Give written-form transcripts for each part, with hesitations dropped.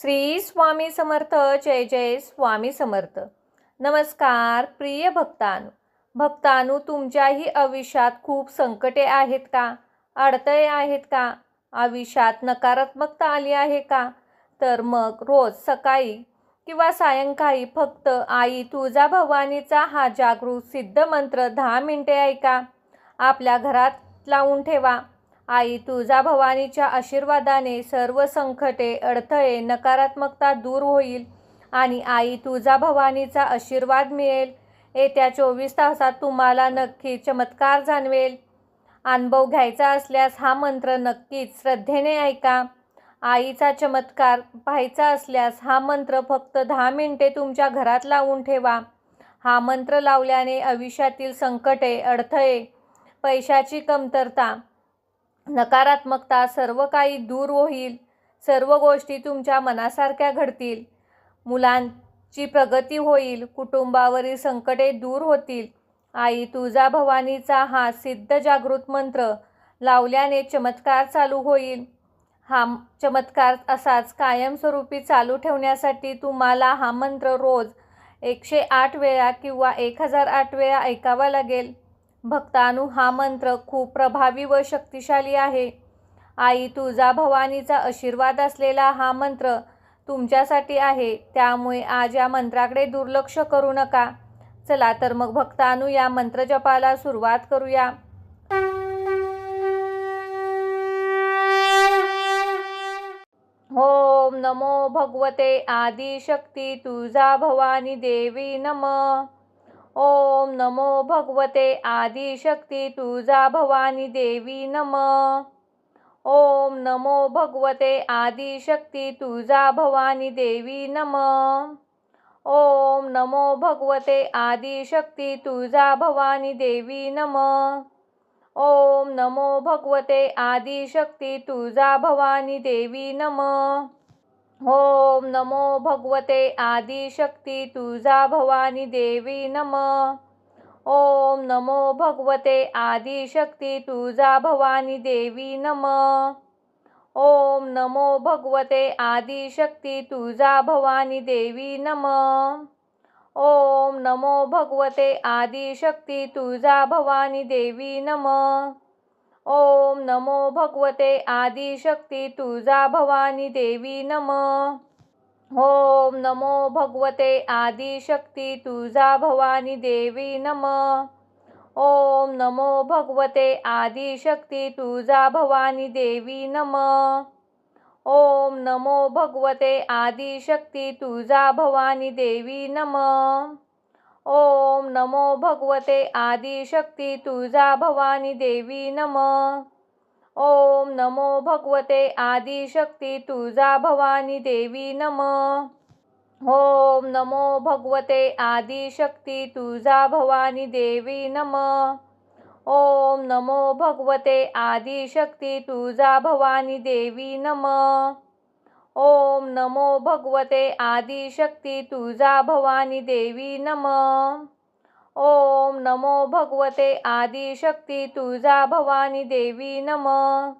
श्री स्वामी समर्थ. जय जय स्वामी समर्थ. नमस्कार प्रिय भक्तांनो, तुमच्याही आयुष्यात खूप संकटे आहेत का? अडथळे आहेत का? आयुष्यात नकारात्मकता आली आहे का? तर मग रोज सकाळी किंवा सायंकाळी फक्त आई तुळजा भवानीचा हा जागृत सिद्ध मंत्र 10 मिनिटे ऐका. आपल्या घरात लावून ठेवा. आई तुळजाभवानीच्या आशीर्वादाने सर्व संकटे, अडथळे, नकारात्मकता दूर होईल आणि आई तुळजाभवानीचा आशीर्वाद मिळेल. येत्या 24 तासात तुम्हाला नक्की चमत्कार जाणवेल. अनुभव घ्यायचा असल्यास हा मंत्र नक्कीच श्रद्धेने ऐका. आईचा चमत्कार पाहायचा असल्यास हा मंत्र फक्त 10 मिनिटे तुमच्या घरात लावून ठेवा. हा मंत्र लावल्याने आयुष्यातील संकटे, अडथळे, पैशाची कमतरता, नकारात्मकता सर्व काही दूर होईल. सर्व गोष्टी तुमच्या मनासारख्या घडतील. मुलांची प्रगती होईल. कुटुंबावरील संकटे दूर होतील. आई तुळजाभवानीचा हा सिद्ध जागृत मंत्र लावल्याने चमत्कार चालू होईल. हा चमत्कार असाच कायमस्वरूपी चालू ठेवण्यासाठी तुम्हाला हा मंत्र रोज 108 वेळा किंवा 1008 वेळा ऐकावा लागेल. भक्तांनो, हा मंत्र खूप प्रभावी व शक्तिशाली आहे. आई तुळजाभवानीचा आशीर्वाद असलेला हा मंत्र तुमच्यासाठी आहे. त्यामुळे आज या मंत्राकडे दुर्लक्ष करू नका. चला तर मग भक्तांनो, या मंत्रजपाला सुरुवात करूया. ओम नमो भगवते आदिशक्ती तुळजाभवानी देवी नमः. ओम नमो भगवते आदिशक्ती तुळजाभवानी देवी नमः. ओम नमो भगवते आदिशक्ती तुळजाभवानी देवी नमः. ओम नमो भगवते आदिशक्ती तुळजाभवानी देवी नमः. ओम नमो भगवते आदिशक्ती तुळजाभवानी देवी नमः. ओम नमो भगवते आदिशक्ती तुळजाभवानी देवी नमः. ओम नमो भगवते आदिशक्ती तुळजाभवानी देवी नमः. ओम नमो भगवते आदिशक्ती तुळजाभवानी देवी नमः. ओम नमो भगवते आदिशक्ती तुळजाभवानी देवी नमः. ओम नमो भगवते आदिशक्ती तुळजाभवानी देवी नमः. ओम नमो भगवते आदिशक्ती तुळजाभवानी देवी नमः. ओम नमो भगवते आदिशक्ती तुळजाभवानी देवी नमः. ओम नमो भगवते आदिशक्ती तुळजाभवानी देवी नमः. ओम नमो भगवते आदिशक्ती तुळजाभवानी देवी नमः. ओम नमो भगवते आदिशक्ती तुळजाभवानी देवी नमः. ओम नमो भगवते आदिशक्ती तुळजाभवानी देवी नमः. ओम नमो भगवते आदिशक्ती तुळजाभवानी देवी नमः. ओम नमो भगवते आदिशक्ती तुळजाभवानी देवी नमः. ओम नमो भगवते आदिशक्ती तुळजाभवानी देवी नमः. ओम नमो भगवते आदिशक्ती तुळजाभवानी देवी नमः.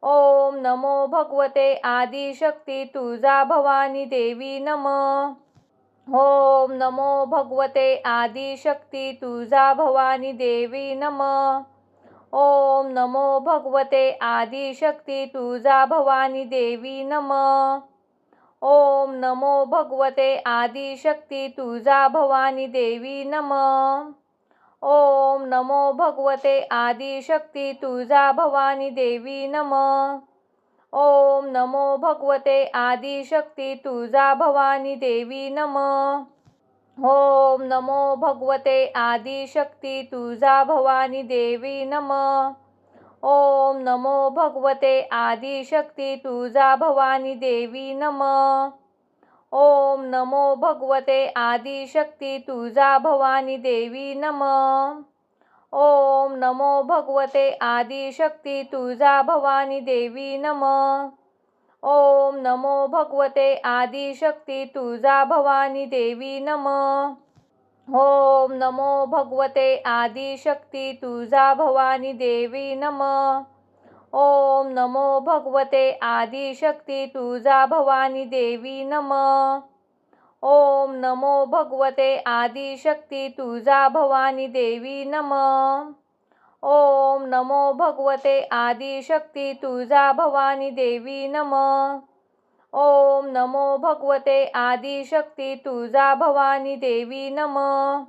ओम नमो भगवते आदिशक्ती तुळजाभवानी देवी नमः. ओम नमो भगवते आदिशक्ती तुळजाभवानी देवी नमः. ओम नमो भगवते आदिशक्ती तुळजाभवानी देवी नमः. ओम नमो भगवते आदिशक्ती तुळजाभवानी देवी नमः. ओम नमो भगवते आदिशक्ती तुळजाभवानी देवी नमः. ओम नमो भगवते आदिशक्ती तुळजाभवानी देवी नमः. ओम नमो भगवते आदिशक्ती तुळजाभवानी देवी नमः. ओम नमो भगवते आदिशक्ती तुळजाभवानी देवी नमः. ओम नमो भगवते आदिशक्ती तुळजाभवानी देवी नमः. ओम नमो भगवते आदिशक्ती तुळजाभवानी देवी नमः. ओम नमो भगवते आदिशक्ती तुळजाभवानी देवी नमः. ओम नमो भगवते आदिशक्ती तुळजा भवानी देवी नमः. ओम नमो भगवते आदिशक्ती तुळजा भवानी देवी नमः. ओम नमो भगवते आदिशक्ती तुळजा भवानी देवी नमः. ओम नमो भगवते आदिशक्ती तुळजा भवानी देवी नमः.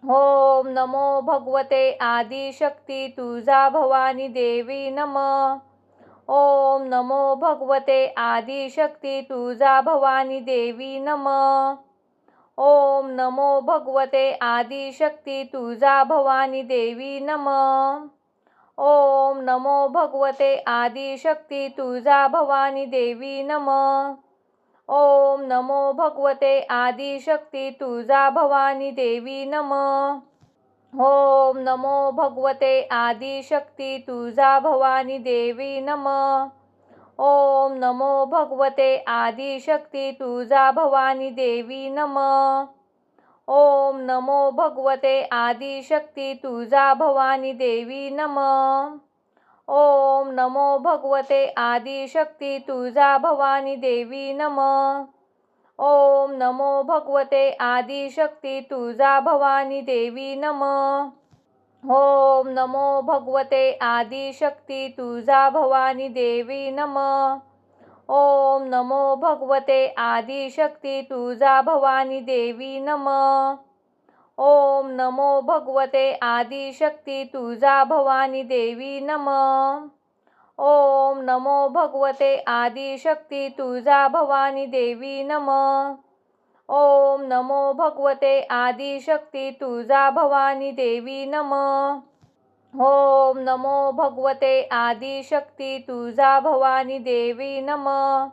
ओम नमो भगवते आदिशक्ती तुळजा भवानी देवी नमः. ओम नमो भगवते आदिशक्ती तुळजा भवानी देवी नमः. ओम नमो भगवते आदिशक्ती तुळजा भवानी देवी नमः. ओम नमो भगवते आदिशक्ती तुळजा भवानी देवी नमः. ओम नमो भगवते आदिशक्ती तुळजा भवानी देवी नमः. ओम नमो भगवते आदिशक्ती तुळजा भवानी देवी नमः. ओम नमो भगवते आदिशक्ती तुळजा भवानी देवी नमः. ओम नमो भगवते आदिशक्ती तुळजा भवानी देवी नमः. ओम नमो भगवते आदिशक्ती तुळजा भवानी देवी नमः. ओम नमो भगवते आदिशक्ती तुळजा भवानी देवी नमः. ओम नमो भगवते आदिशक्ती तुळजा भवानी देवी नमः. ओम नमो भगवते आदिशक्ती तुळजा भवानी देवी नमः. ओम नमो भगवते आदिशक्ती तुळजा भवानी देवी नमः. ओम नमो भगवते आदिशक्ती तुळजा भवानी देवी नमः. ओम नमो भगवते आदिशक्ती तुळजा भवानी देवी नमः. ओम नमो भगवते आदिशक्ती तुळजा भवानी देवी नमः. ओम नमो भगवते आदिशक्ती तुळजा भवानी देवी नमः.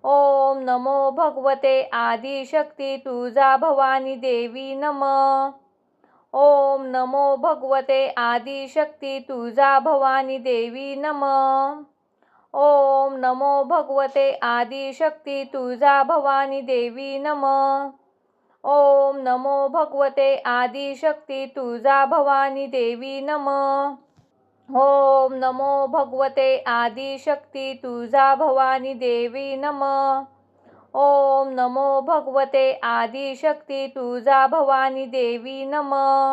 ओम नमो भगवते आदिशक्ती तुळजा भवानी देवी नमः. ओम नमो भगवते आदिशक्ती तुळजा भवानी देवी नमः. ओम नमो भगवते आदिशक्ती तुळजा भवानी देवी नमः. ओम नमो भगवते आदिशक्ती तुळजा भवानी देवी नमः. ओम नमो भगवते आदिशक्ती तुळजा भवानी देवी नमः. ओम नमो भगवते आदिशक्ती तुळजा भवानी देवी नमः.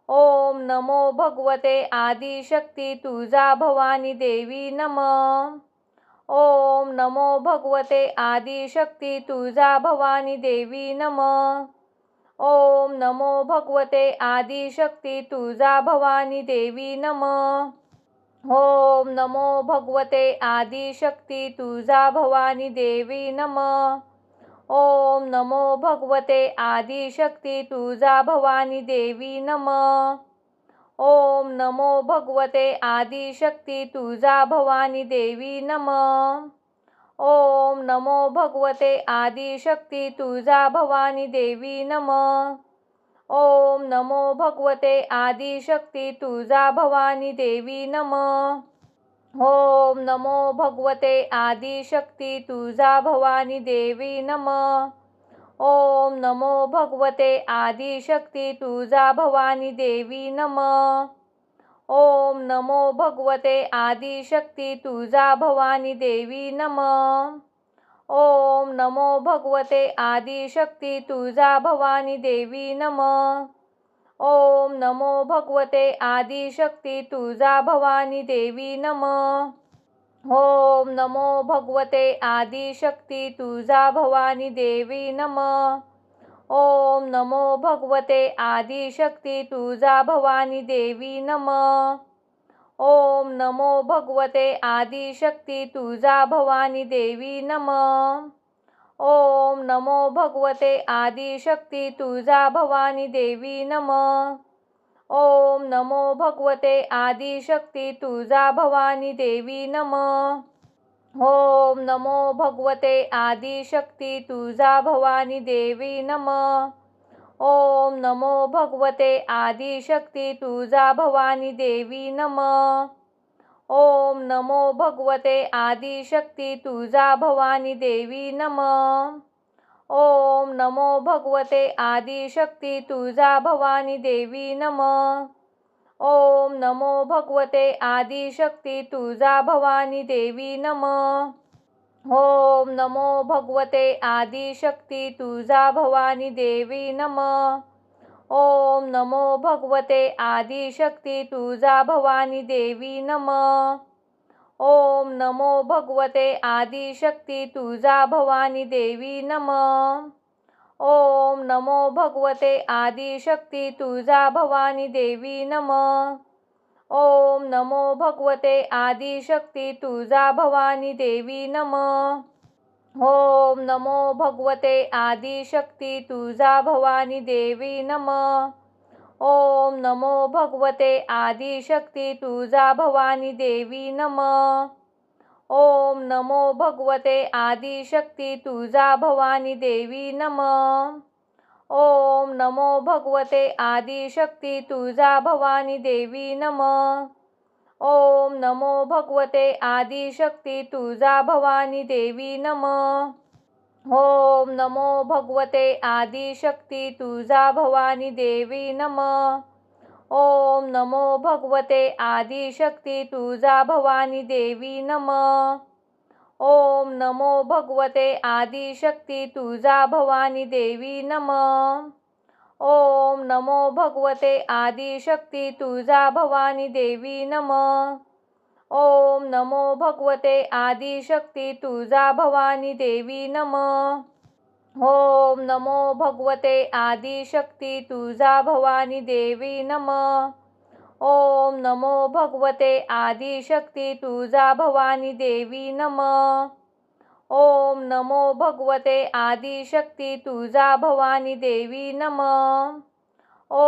ओम नमो भगवते आदिशक्ती तुळजा भवानी देवी नमः. ओम नमो भगवते आदिशक्ती तुळजा भवानी देवी नमः. ओम नमो भगवते आदिशक्ती तुळजा भवानी देवी नमः. ओम नमो भगवते आदिशक्ती तुळजा भवानी देवी नमः. ओम नमो भगवते आदिशक्ती तुळजा भवानी देवी नमः. ओम नमो भगवते आदिशक्ती तुळजा भवानी देवी नमः. ओम नमो भगवते आदिशक्ती तुळजा भवानी देवी नमः. ओम नमो भगवते आदिशक्ती तुळजा भवानी देवी नमः. ओम नमो भगवते आदिशक्ती तुळजा भवानी देवी नमः. ओम नमो भगवते आदिशक्ती तुळजा भवानी देवी नमः. ओम नमो भगवते आदिशक्ती तुळजा भवानी देवी नमः. ओम नमो भगवते आदिशक्ती तुळजा भवानी देवी नमः. ओम नमो भगवते आदिशक्ती तुळजा भवानी देवी नमः. ओम नमो भगवते आदिशक्ती तुळजा भवानी देवी नमः. ओम नमो भगवते आदिशक्ती तुळजा भवानी देवी नमः. ओम नमो भगवते आदिशक्ती तुळजा भवानी देवी नमः. ओम नमो भगवते आदिशक्ती तुळजा भवानी देवी नमः. ओम नमो भगवते आदिशक्ती तुळजा भवानी देवी नमः. ओम नमो भगवते आदिशक्ती तुळजा भवानी देवी नमः. ओम नमो भगवते आदिशक्ती तुळजा भवानी देवी नमः. ओम नमो भगवते आदिशक्ती तुळजा भवानी देवी नमः. ओम नमो भगवते आदिशक्ती तुळजा भवानी देवी नमः. ओम नमो भगवते आदिशक्ती तुळजा भवानी देवी नमः. ओम नमो भगवते आदिशक्ती तुळजा भवानी देवी नमः. ओम नमो भगवते आदिशक्ती तुळजा भवानी देवी नमः. ओम नमो भगवते आदिशक्ती तुळजा भवानी देवी नमः. ओम नमो भगवते आदिशक्ती तुळजा भवानी देवी नमः. ओम नमो भगवते आदिशक्ती तुळजा भवानी देवी नमः. ओम नमो भगवते आदिशक्ती तुळजा भवानी देवी नमः. ओम नमो भगवते आदिशक्ती तुळजा भवानी देवी नमः. ओम नमो भगवते आदिशक्ती तुळजा भवानी देवी नमः. ओम नमो भगवते आदिशक्ती तुळजा भवानी देवी नमः. ओम नमो भगवते आदिशक्ती तुळजा भवानी देवी नमः. ओम नमो भगवते आदिशक्ती तुळजा भवानी देवी नमः. ओम नमो भगवते आदिशक्ती तुळजा भवानी देवी नमः. ओम नमो भगवते आदिशक्ती तुळजा भवानी देवी नमः. ओम नमो भगवते आदिशक्ती तुळजा भवानी देवी नमः. ओम नमो भगवते आदिशक्ती तुळजा भवानी देवी नमः. ओम नमो भगवते आदिशक्ती तुळजा भवानी देवी नमः. ओम नमो भगवते आदिशक्ती तुळजा भवानी देवी नमः. ओम नमो भगवते आदिशक्ती तुळजा भवानी देवी नमः.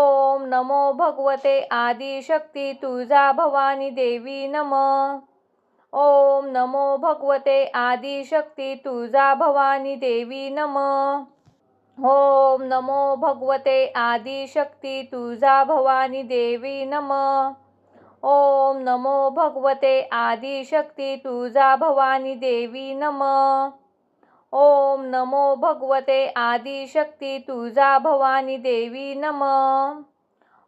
ओम नमो भगवते आदिशक्ती तुळजा भवानी देवी नमः. ओम नमो भगवते आदिशक्ती तुळजा भवानी देवी नमः. ओम नमो भगवते आदिशक्ती तुळजा भवानी देवी नमः. ओम नमो भगवते आदिशक्ती तुळजा भवानी देवी नमः. ओम नमो भगवते आदिशक्ती तुळजा भवानी देवी नमः.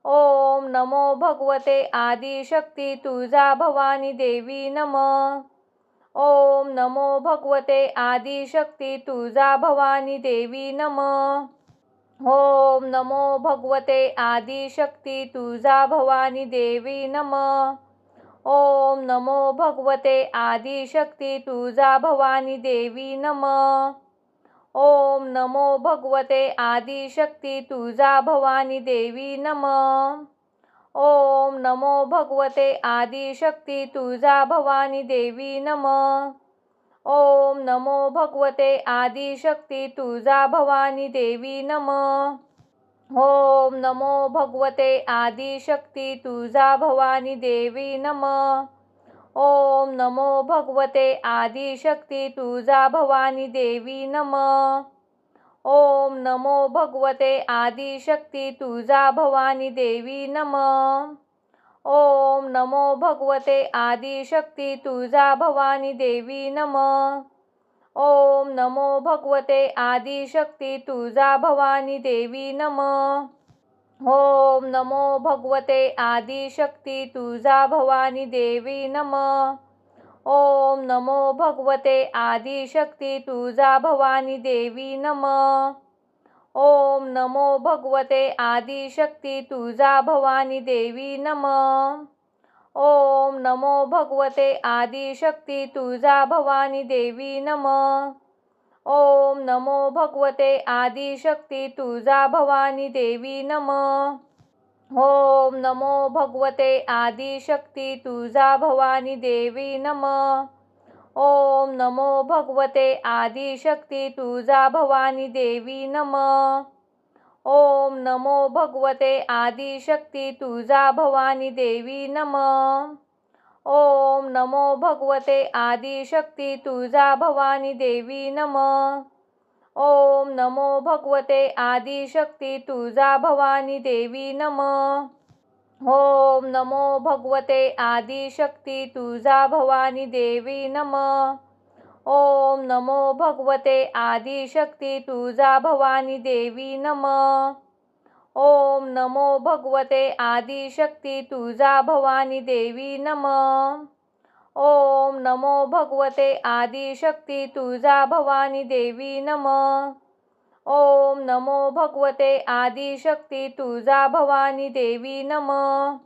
ओम नमो भगवते आदिशक्ती तुळजा भवानी देवी नमः. ओम नमो भगवते आदिशक्ती तुळजा भवानी देवी नमः. ओम नमो भगवते आदिशक्ती तुळजा भवानी देवी नमः. ओम नमो भगवते आदिशक्ती तुळजा भवानी देवी नमः. ओम नमो भगवते आदिशक्ती तुळजा भवानी देवी नमः. ओम नमो भगवते आदिशक्ती तुळजा भवानी देवी नमः. ओम नमो भगवते आदिशक्ती तुळजा भवानी देवी नमः. ओम नमो भगवते आदिशक्ती तुळजा भवानी देवी नमः. ओम नमो भगवते आदिशक्ती तुळजा भवानी देवी नमः. ओम नमो भगवते आदिशक्ती तुळजा भवानी देवी नमः. ओम नमो भगवते आदिशक्ती तुळजा भवानी देवी नमः. ओम नमो भगवते आदिशक्ती तुळजा भवानी देवी नमः. ओम नमो भगवते आदिशक्ती तुळजा भवानी देवी नमः. ओम नमो भगवते आदिशक्ती तुळजा भवानी देवी नमः. ओम नमो भगवते आदिशक्ती तुळजा भवानी देवी नमः. ओम नमो भगवते आदिशक्ती तुळजा भवानी देवी नमः. ओम नमो भगवते आदिशक्ती तुळजा भवानी देवी नमः. ओम नमो भगवते आदिशक्ती तुळजा भवानी देवी नमः. ओम नमो भगवते आदिशक्ती तुळजा भवानी देवी नमः. ओम नमो भगवते आदिशक्ती तुळजा भवानी देवी नमः. ओम नमो भगवते आदिशक्ती तुळजा भवानी देवी नमः. ओम नमो भगवते आदिशक्ती तुळजा भवानी देवी नमः. ओम नमो भगवते आदिशक्ती तुळजा भवानी देवी नमः. ओम नमो भगवते आदिशक्ती तुळजा भवानी देवी नमः. ओम नमो भगवते आदिशक्ती तुळजा भवानी देवी नमः. ओम नमो भगवते आदिशक्ती तुळजा भवानी देवी नमः.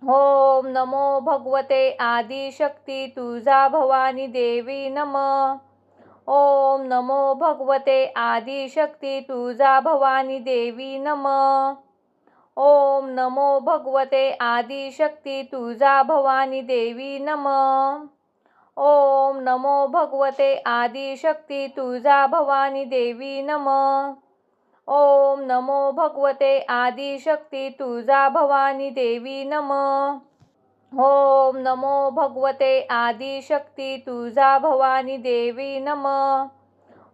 ओम नमो भगवते आदिशक्ती तुळजा भवानी देवी नमः. ओम नमो भगवते आदिशक्ती तुळजा भवानी देवी नमः. ओम नमो भगवते आदिशक्ती तुळजा भवानी देवी नमः. ओम नमो भगवते आदिशक्ती तुळजा भवानी देवी नमः. ओम नमो भगवते आदिशक्ती तुळजा भवानी देवी नमः. ओम नमो भगवते आदिशक्ती तुळजा भवानी देवी नमः.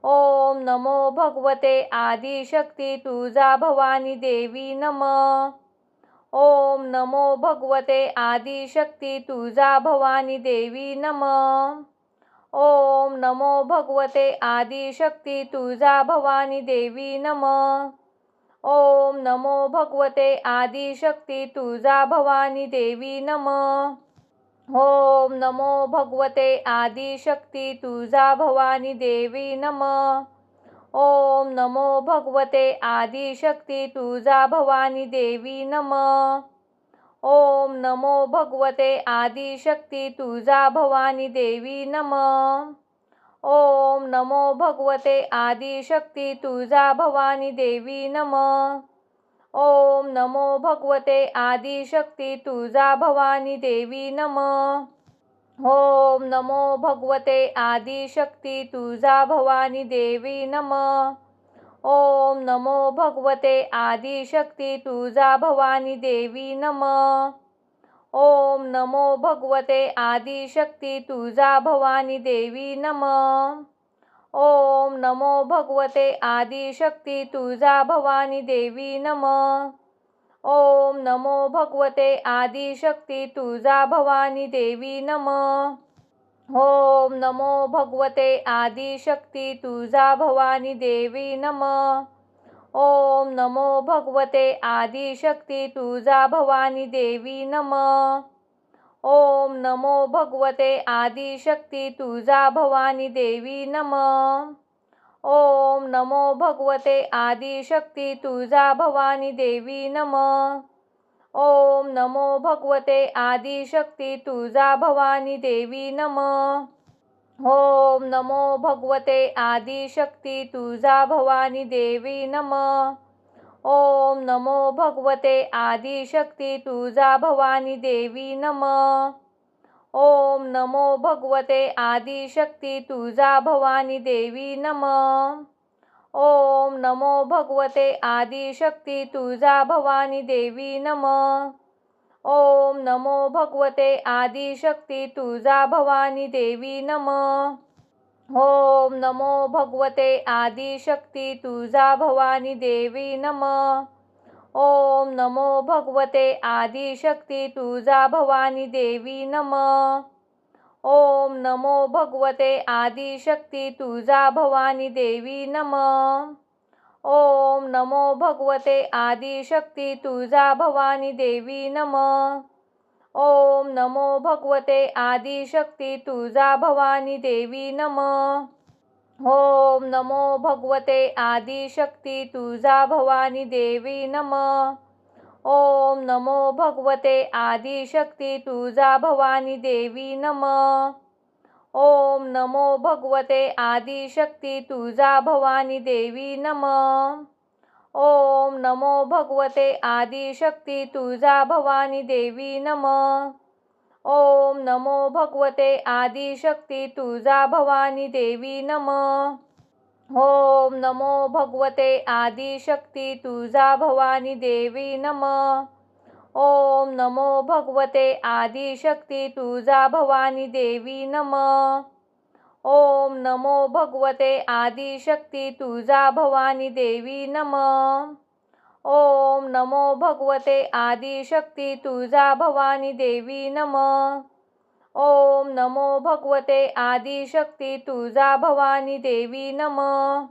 ओम नमो भगवते आदिशक्ती तुळजा भवानी देवी नमः. ओम नमो भगवते आदिशक्ती तुळजा भवानी देवी नमः. ओम नमो भगवते आदिशक्ती तुळजा भवानी देवी नमः. ओम नमो भगवते आदिशक्ती तुळजा भवानी देवी नमः. ओम नमो भगवते आदिशक्ती तुळजा भवानी देवी नमः. ओम नमो भगवते आदिशक्ती तुळजा भवानी देवी नमः. ओम नमो भगवते आदिशक्ती तुळजा भवानी देवी नमः. ओम नमो भगवते आदिशक्ती तुळजा भवानी देवी नमः. ओम नमो भगवते आदिशक्ती तुळजा भवानी देवी नमः. ओम नमो भगवते आदिशक्ती तुळजा भवानी देवी नमः. ओम नमो भगवते आदिशक्ती तुळजा भवानी देवी नमः. ओम नमो भगवते आदिशक्ती तुळजा भवानी देवी नमः. ओम नमो भगवते आदिशक्ती तुळजा भवानी देवी नमः. ओम नमो भगवते आदिशक्ती तुळजा भवानी देवी नमः. ओम नमो भगवते आदिशक्ती तुळजा भवानी देवी नमः. ओम नमो भगवते आदिशक्ती तुळजा भवानी देवी नमः. ओम नमो भगवते आदिशक्ती तुळजा भवानी देवी नमः. ओम नमो भगवते आदिशक्ती तुळजा भवानी देवी नमः. ओम नमो भगवते आदिशक्ती तुळजा भवानी देवी नमः. ओम नमो भगवते आदिशक्ती तुळजा भवानी देवी नमः. ओम नमो भगवते आदिशक्ती तुळजा भवानी देवी नमः. ओम नमो भगवते आदिशक्ती तुळजा भवानी देवी नमः. ओम नमो भगवते आदिशक्ती तुळजा भवानी देवी नमः. ओम नमो भगवते आदिशक्ती तुळजा भवानी देवी नमः. ओम नमो भगवते आदिशक्ती तुळजा भवानी देवी नमः. ओम नमो भगवते आदिशक्ती तुळजा भवानी देवी नमः. ओम नमो भगवते आदिशक्ती तुळजा भवानी देवी नमः. ओम नमो भगवते आदिशक्ती तुळजा भवानी देवी नमः. ओम नमो भगवते आदिशक्ती तुळजा भवानी देवी नमः. ओम नमो भगवते आदिशक्ती तुळजा भवानी देवी नमः. ओम नमो भगवते आदिशक्ती तुळजा भवानी देवी नमः. ओम नमो भगवते आदिशक्ती तुळजा भवानी देवी नमः. ओम नमो भगवते आदिशक्ती तुळजा भवानी देवी नमः. ओम नमो भगवते आदिशक्ती तुळजा भवानी देवी नमः. ओम नमो भगवते आदिशक्ती तुळजा भवानी देवी नमः. ओम नमो भगवते आदिशक्ती तुळजा भवानी देवी नमः. ओम नमो भगवते आदिशक्ती तुळजा भवानी देवी नमः. ओम नमो भगवते आदिशक्ती तुळजा भवानी देवी नमः. ओम नमो भगवते आदिशक्ती तुळजा भवानी देवी नमः.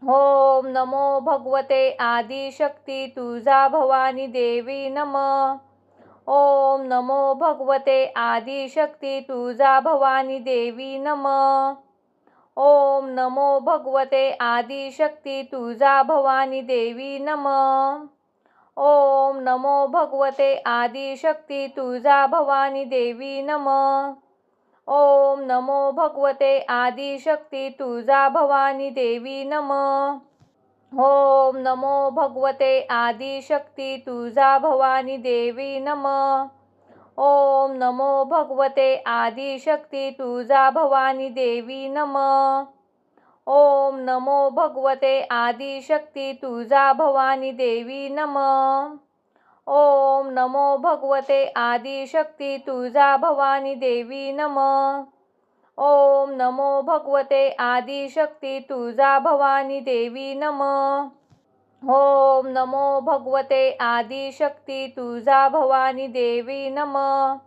ओम नमो भगवते आदिशक्ती तुळजा भवानी देवी नमः. ओम नमो भगवते आदिशक्ती तुळजा भवानी देवी नमः. ओम नमो भगवते आदिशक्ती तुळजा भवानी देवी नमः. ओम नमो भगवते आदिशक्ती तुळजा भवानी देवी नमः. ओम नमो भगवते आदिशक्ती तुळजा भवानी देवी नमः. ओम नमो भगवते आदिशक्ती तुळजा भवानी देवी नमः. ओम नमो भगवते आदिशक्ती तुळजा भवानी देवी नमः. ओम नमो भगवते आदिशक्ती तुळजा भवानी देवी नमः. ओम नमो भगवते आदिशक्ती तुळजा भवानी देवी नमः. ओम नमो भगवते आदिशक्ती तुळजा भवानी देवी नमः. ओम नमो भगवते आदिशक्ती तुळजा भवानी देवी नमः.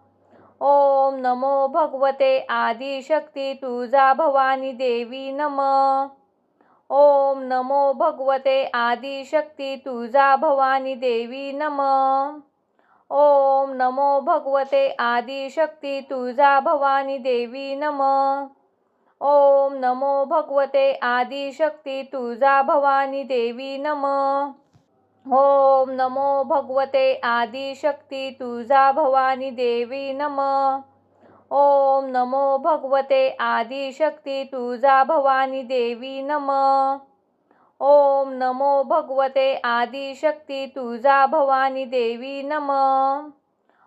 ओम नमो भगवते आदिशक्ती तुळजा भवानी देवी नमः. ओम नमो भगवते आदिशक्ती तुळजा भवानी देवी नमः. ओम नमो भगवते आदिशक्ती तुळजा भवानी देवी नमः. ओम नमो भगवते आदिशक्ती तुळजा भवानी देवी नमः. ओम नमो भगवते आदिशक्ती तुळजा भवानी देवी नमः. ओम नमो भगवते आदिशक्ती तुळजा भवानी देवी नमः. ओम नमो भगवते आदिशक्ती तुळजा भवानी देवी नमः. ओम नमो भगवते आदिशक्ती तुळजा भवानी देवी नमः.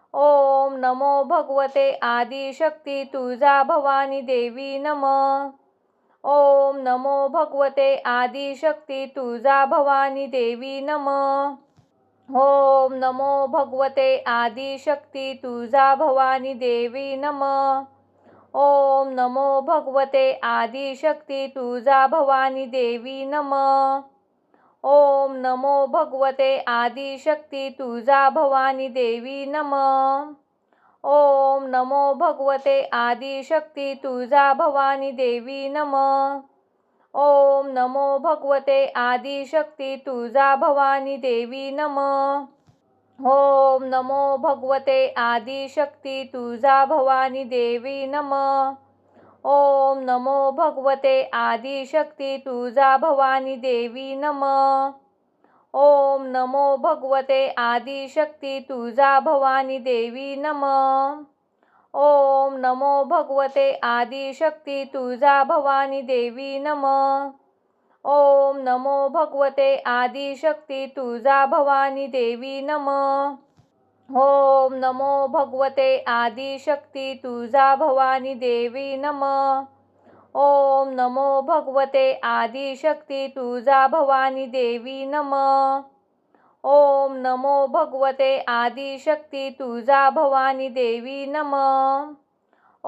ओम नमो भगवते आदिशक्ती तुळजा भवानी देवी नमः. ओम नमो भगवते आदिशक्ती तुळजा भवानी देवी नमः. ओम नमो भगवते आदिशक्ती तुळजा भवानी देवी नमः. ओम नमो भगवते आदिशक्ती तुळजा भवानी देवी नमः. ओम नमो भगवते आदिशक्ती तुळजा भवानी देवी नमः. ओम नमो भगवते आदिशक्ती तुळजा भवानी देवी नमः. ओम नमो भगवते आदिशक्ती तुळजा भवानी देवी नमः. ओम नमो भगवते आदिशक्ती तुळजा भवानी देवी नमः. ओम नमो भगवते आदिशक्ती तुळजा भवानी देवी नमः. ओम नमो भगवते आदिशक्ती तुळजा भवानी देवी नमः. ओम नमो भगवते आदिशक्ती तुळजा भवानी देवी नमः. ओम नमो भगवते आदिशक्ती तुळजा भवानी देवी नमः. ओम नमो भगवते आदिशक्ती तुळजा भवानी देवी नमः. ओम नमो भगवते आदिशक्ती तुळजा भवानी देवी नमः. ओम नमो भगवते आदिशक्ती तुळजा भवानी देवी नमः.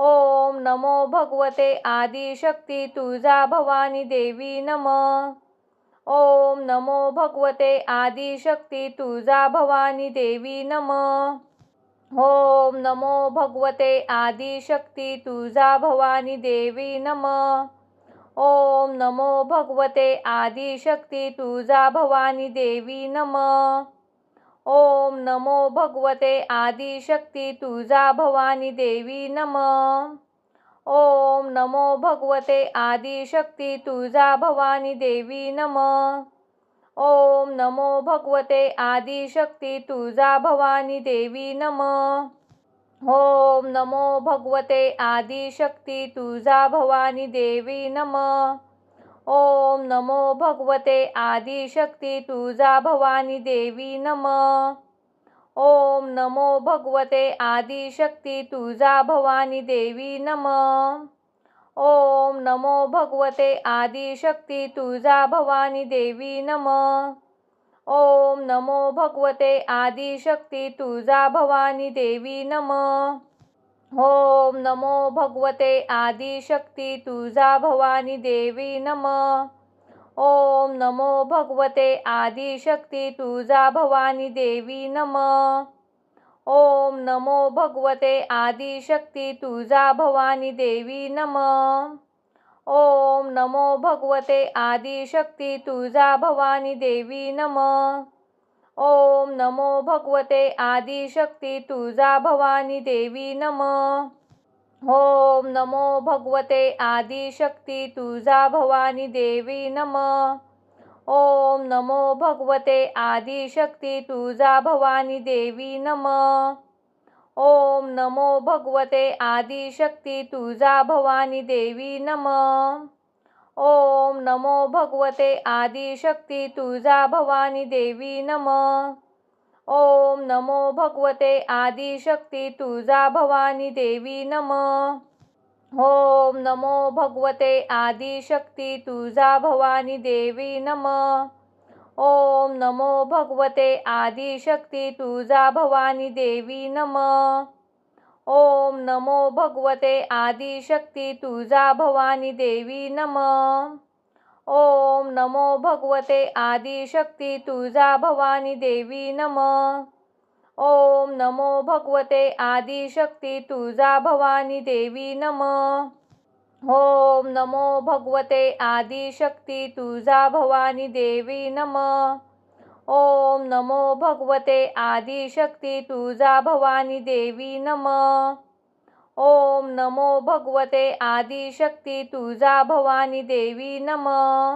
ओम नमो भगवते आदिशक्ती तुळजा भवानी देवी नमः. ओम नमो भगवते आदिशक्ती तुळजा भवानी देवी नमः. ओम नमो भगवते आदिशक्ती तुळजा भवानी देवी नमः. ओम नमो भगवते आदिशक्ती तुळजा भवानी देवी नमः. ओम नमो भगवते आदिशक्ती तुळजा भवानी देवी नमः. ओम नमो भगवते आदिशक्ती तुळजा भवानी देवी नमः. ओम नमो भगवते आदिशक्ती तुळजा भवानी देवी नमः. ओम नमो भगवते आदिशक्ती तुळजा भवानी देवी नमः. ओम नमो भगवते आदिशक्ती तुळजा भवानी देवी नमः. ओम नमो भगवते आदिशक्ती तुळजा भवानी देवी नमः. ओम नमो भगवते आदिशक्ती तुळजा भवानी देवी नमः. ओम नमो भगवते आदिशक्ती तुळजा भवानी देवी नमः. ओम नमो भगवते आदिशक्ती तुळजा भवानी देवी नमः. ओम नमो भगवते आदिशक्ती तुळजा भवानी देवी नमः. ओम नमो भगवते आदिशक्ती तुळजा भवानी देवी नमः. ओम नमो भगवते आदिशक्ती तुळजा भवानी देवी नमः. ओम नमो भगवते आदिशक्ती तुळजा भवानी देवी नमः. ओम नमो भगवते आदिशक्ती तुळजा भवानी देवी नमः. ओम नमो भगवते आदिशक्ती तुळजा भवानी देवी नमः. ओम नमो भगवते आदिशक्ती तुळजा भवानी देवी नमः. ओम नमो भगवते आदिशक्ती तुळजा भवानी देवी नमः. ओम नमो भगवते आदिशक्ती तुळजा भवानी देवी नमः. ओम नमो भगवते आदिशक्ती तुळजा भवानी देवी नमः. ओम नमो भगवते आदिशक्ती तुळजा भवानी देवी नमः. ओम नमो भगवते आदिशक्ती तुळजा भवानी देवी नमः. ओम नमो भगवते आदिशक्ती तुळजा भवानी देवी नमः. ओम नमो भगवते आदिशक्ती तुळजा भवानी देवी नमः. ओम नमो भगवते आदिशक्ती तुळजा भवानी देवी नमः. ओम नमो भगवते आदिशक्ती तुळजा भवानी देवी नमः.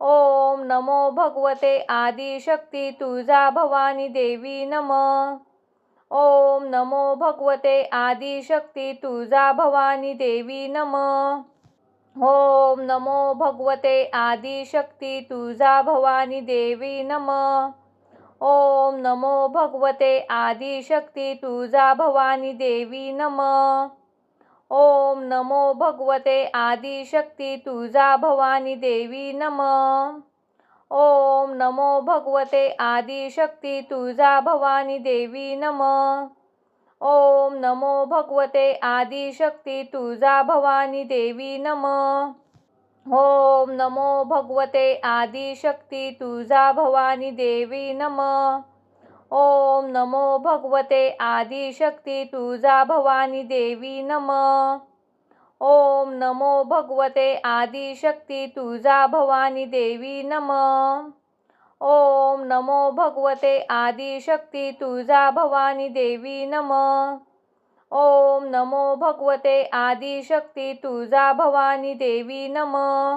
ओम नमो भगवते आदिशक्ती तुळजा भवानी देवी नमः. ओम नमो भगवते आदिशक्ती तुळजा भवानी देवी नमः. ओम नमो भगवते आदिशक्ती तुळजा भवानी देवी नमः. ओम नमो भगवते आदिशक्ती तुळजा भवानी देवी नमः. ओम नमो भगवते आदिशक्ती तुळजा भवानी देवी नमः. ओम नमो भगवते आदिशक्ती तुळजा भवानी देवी नमः. ओम नमो भगवते आदिशक्ती तुळजा भवानी देवी नमः. ओम नमो भगवते आदिशक्ती तुळजा भवानी देवी नमः. ओम नमो भगवते आदिशक्ती तुळजा भवानी देवी नमः. ओम नमो भगवते आदिशक्ती तुळजा भवानी देवी नमः. ओम नमो भगवते आदिशक्ती तुळजा भवानी देवी नमः. ओम नमो भगवते आदिशक्ती तुळजा भवानी देवी नमः. ओम नमो भगवते आदिशक्ती तुळजा भवानी देवी नमः.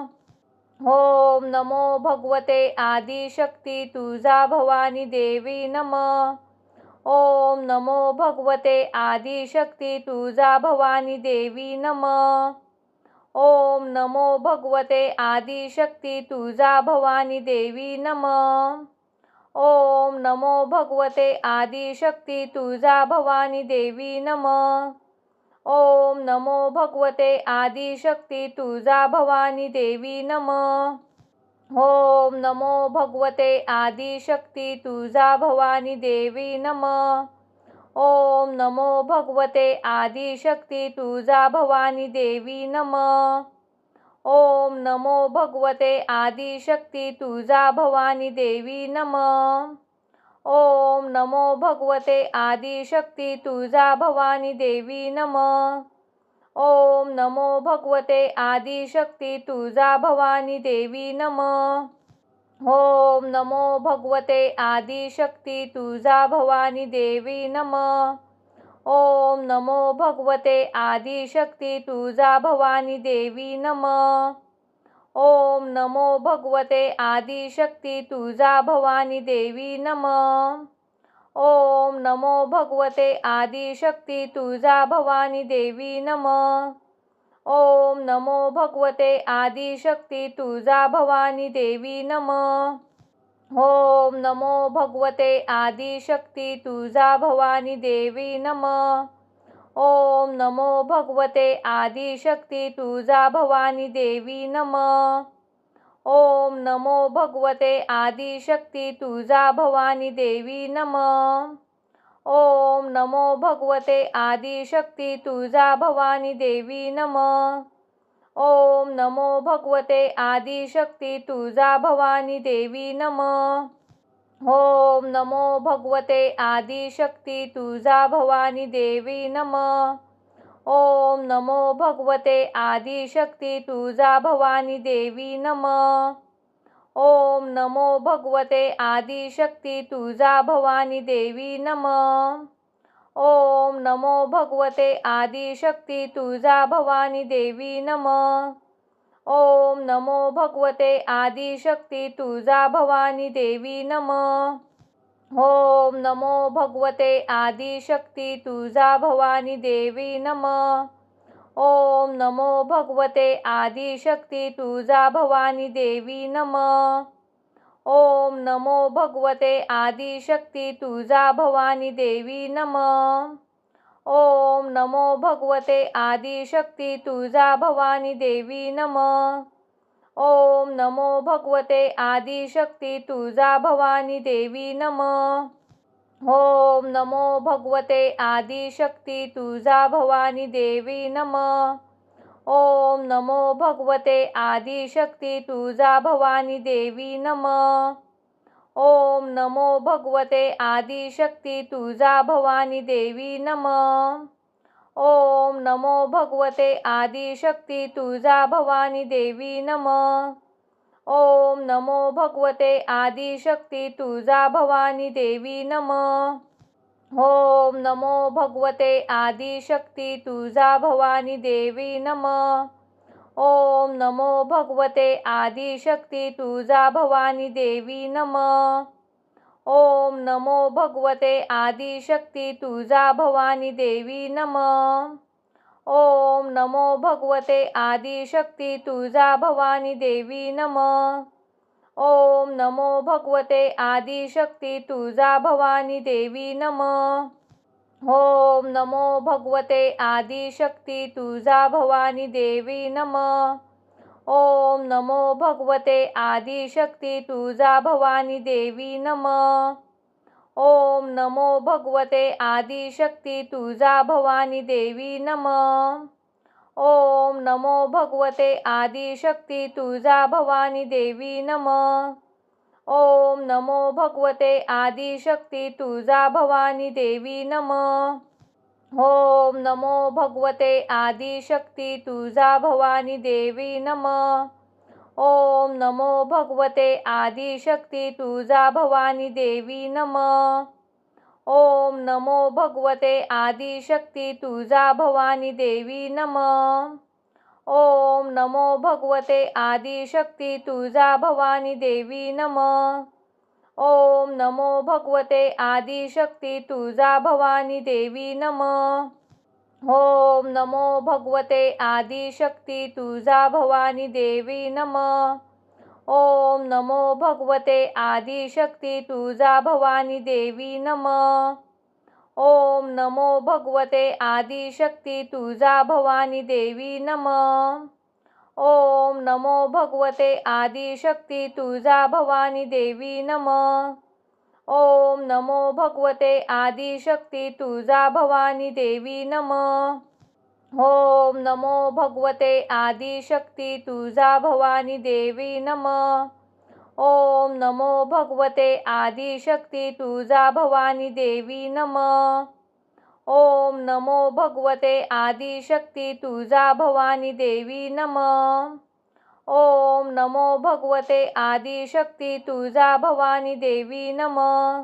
ओम नमो भगवते आदिशक्ती तुळजा भवानी देवी नमः. ओम नमो भगवते आदिशक्ती तुळजा भवानी देवी नमः. ओम नमो भगवते आदिशक्ती तुळजा भवानी देवी नमः. ओम नमो भगवते आदिशक्ती तुळजा भवानी देवी नमः. ओम नमो भगवते आदिशक्ती तुळजा भवानी देवी नमः. ओम नमो भगवते आदिशक्ती तुळजा भवानी देवी नमः. ओम नमो भगवते आदिशक्ती तुळजा भवानी देवी नमः. ओम नमो भगवते आदिशक्ती तुळजा भवानी देवी नमः. ओम नमो भगवते आदिशक्ती तुळजा भवानी देवी नमः. ओम नमो भगवते आदिशक्ती तुळजा भवानी देवी नमः. ओम नमो भगवते आदिशक्ती तुळजा भवानी देवी नमः. ओम नमो भगवते आदिशक्ती तुळजा भवानी देवी नमः. ओम नमो भगवते आदिशक्ती तुळजा भवानी देवी नमः. ओम नमो भगवते आदिशक्ती तुळजा भवानी देवी नमः. ओम नमो भगवते आदिशक्ती तुळजा भवानी देवी नमः. ओम नमो भगवते आदिशक्ती तुळजा भवानी देवी नमः. ओम नमो भगवते आदिशक्ती तुळजा भवानी देवी नमः. ओम नमो भगवते आदिशक्ती तुळजा भवानी देवी नमः. ओम नमो भगवते आदिशक्ती तुळजा भवानी देवी नमः. ओम नमो भगवते आदिशक्ती तुळजा भवानी देवी नमः. ओम नमो भगवते आदिशक्ती तुळजा भवानी देवी नमः. ओम नमो भगवते आदिशक्ती तुळजा भवानी देवी नमः. ओम नमो भगवते आदिशक्ती तुळजा भवानी देवी नमः. ओम नमो भगवते आदिशक्ती तुळजा भवानी देवी नमः. ओम नमो भगवते आदिशक्ती तुळजा भवानी देवी नमः. ओम नमो भगवते आदिशक्ती तुळजा भवानी देवी नमः. ओम नमो भगवते आदिशक्ती तुळजा भवानी देवी नमः. ओम नमो भगवते आदिशक्ती तुळजा भवानी देवी नमः. ओम नमो भगवते आदिशक्ती तुळजा भवानी देवी नमः. ओम नमो भगवते आदिशक्ती तुळजा भवानी देवी नमः. ओम नमो भगवते आदिशक्ती तुळजा भवानी देवी नमः. ओम नमो भगवते आदिशक्ती तुळजा भवानी देवी नमः. ओम नमो भगवते आदिशक्ती तुळजा भवानी देवी नमः. ओम नमो भगवते आदिशक्ती तुळजा भवानी देवी नमः. ओम नमो भगवते आदिशक्ती तुळजा भवानी देवी नमः. ओम नमो भगवते आदिशक्ती तुळजा भवानी देवी नमः. ओम नमो भगवते आदिशक्ती तुळजा भवानी देवी नमः. ओम नमो भगवते आदिशक्ती तुळजा भवानी देवी नमः. ओम नमो भगवते आदिशक्ती तुळजा भवानी देवी नमः. ओम नमो भगवते आदिशक्ती तुळजा भवानी देवी नमः. ओम नमो भगवते आदिशक्ती तुळजा भवानी देवी नमः. ओम नमो भगवते आदिशक्ती तुळजा भवानी देवी नमः. ओम नमो भगवते आदिशक्ती तुळजा भवानी देवी नमः. ओम नमो भगवते आदिशक्ती तुळजा भवानी देवी नमः. ओम नमो भगवते आदिशक्ती तुळजा भवानी देवी नमः. ओम नमो भगवते आदिशक्ती तुळजा भवानी देवी नमः. ओम नमो भगवते आदिशक्ती तुळजा भवानी देवी नमः. ओम नमो भगवते आदिशक्ती तुळजा भवानी देवी नमः. ओम नमो भगवते आदिशक्ती तुळजा भवानी देवी नमः. ओम नमो भगवते आदिशक्ती तुळजा भवानी देवी नमः. ओम नमो भगवते आदिशक्ती तुळजा भवानी देवी नमः. ओम नमो भगवते आदिशक्ती तुळजा भवानी देवी नमः. ओम नमो भगवते आदिशक्ती तुळजा भवानी देवी नमः. ओम नमो भगवते आदिशक्ती तुळजा भवानी देवी नमः. ओम नमो भगवते आदिशक्ती तुळजा भवानी देवी नमः. ओम नमो भगवते आदिशक्ती तुळजा भवानी देवी नमः. ओम नमो भगवते आदिशक्ती तुळजा भवानी देवी नमः. ओम नमो भगवते आदिशक्ती तुळजा भवानी देवी नमः. ओम नमो भगवते आदिशक्ती तुळजा भवानी देवी नमः.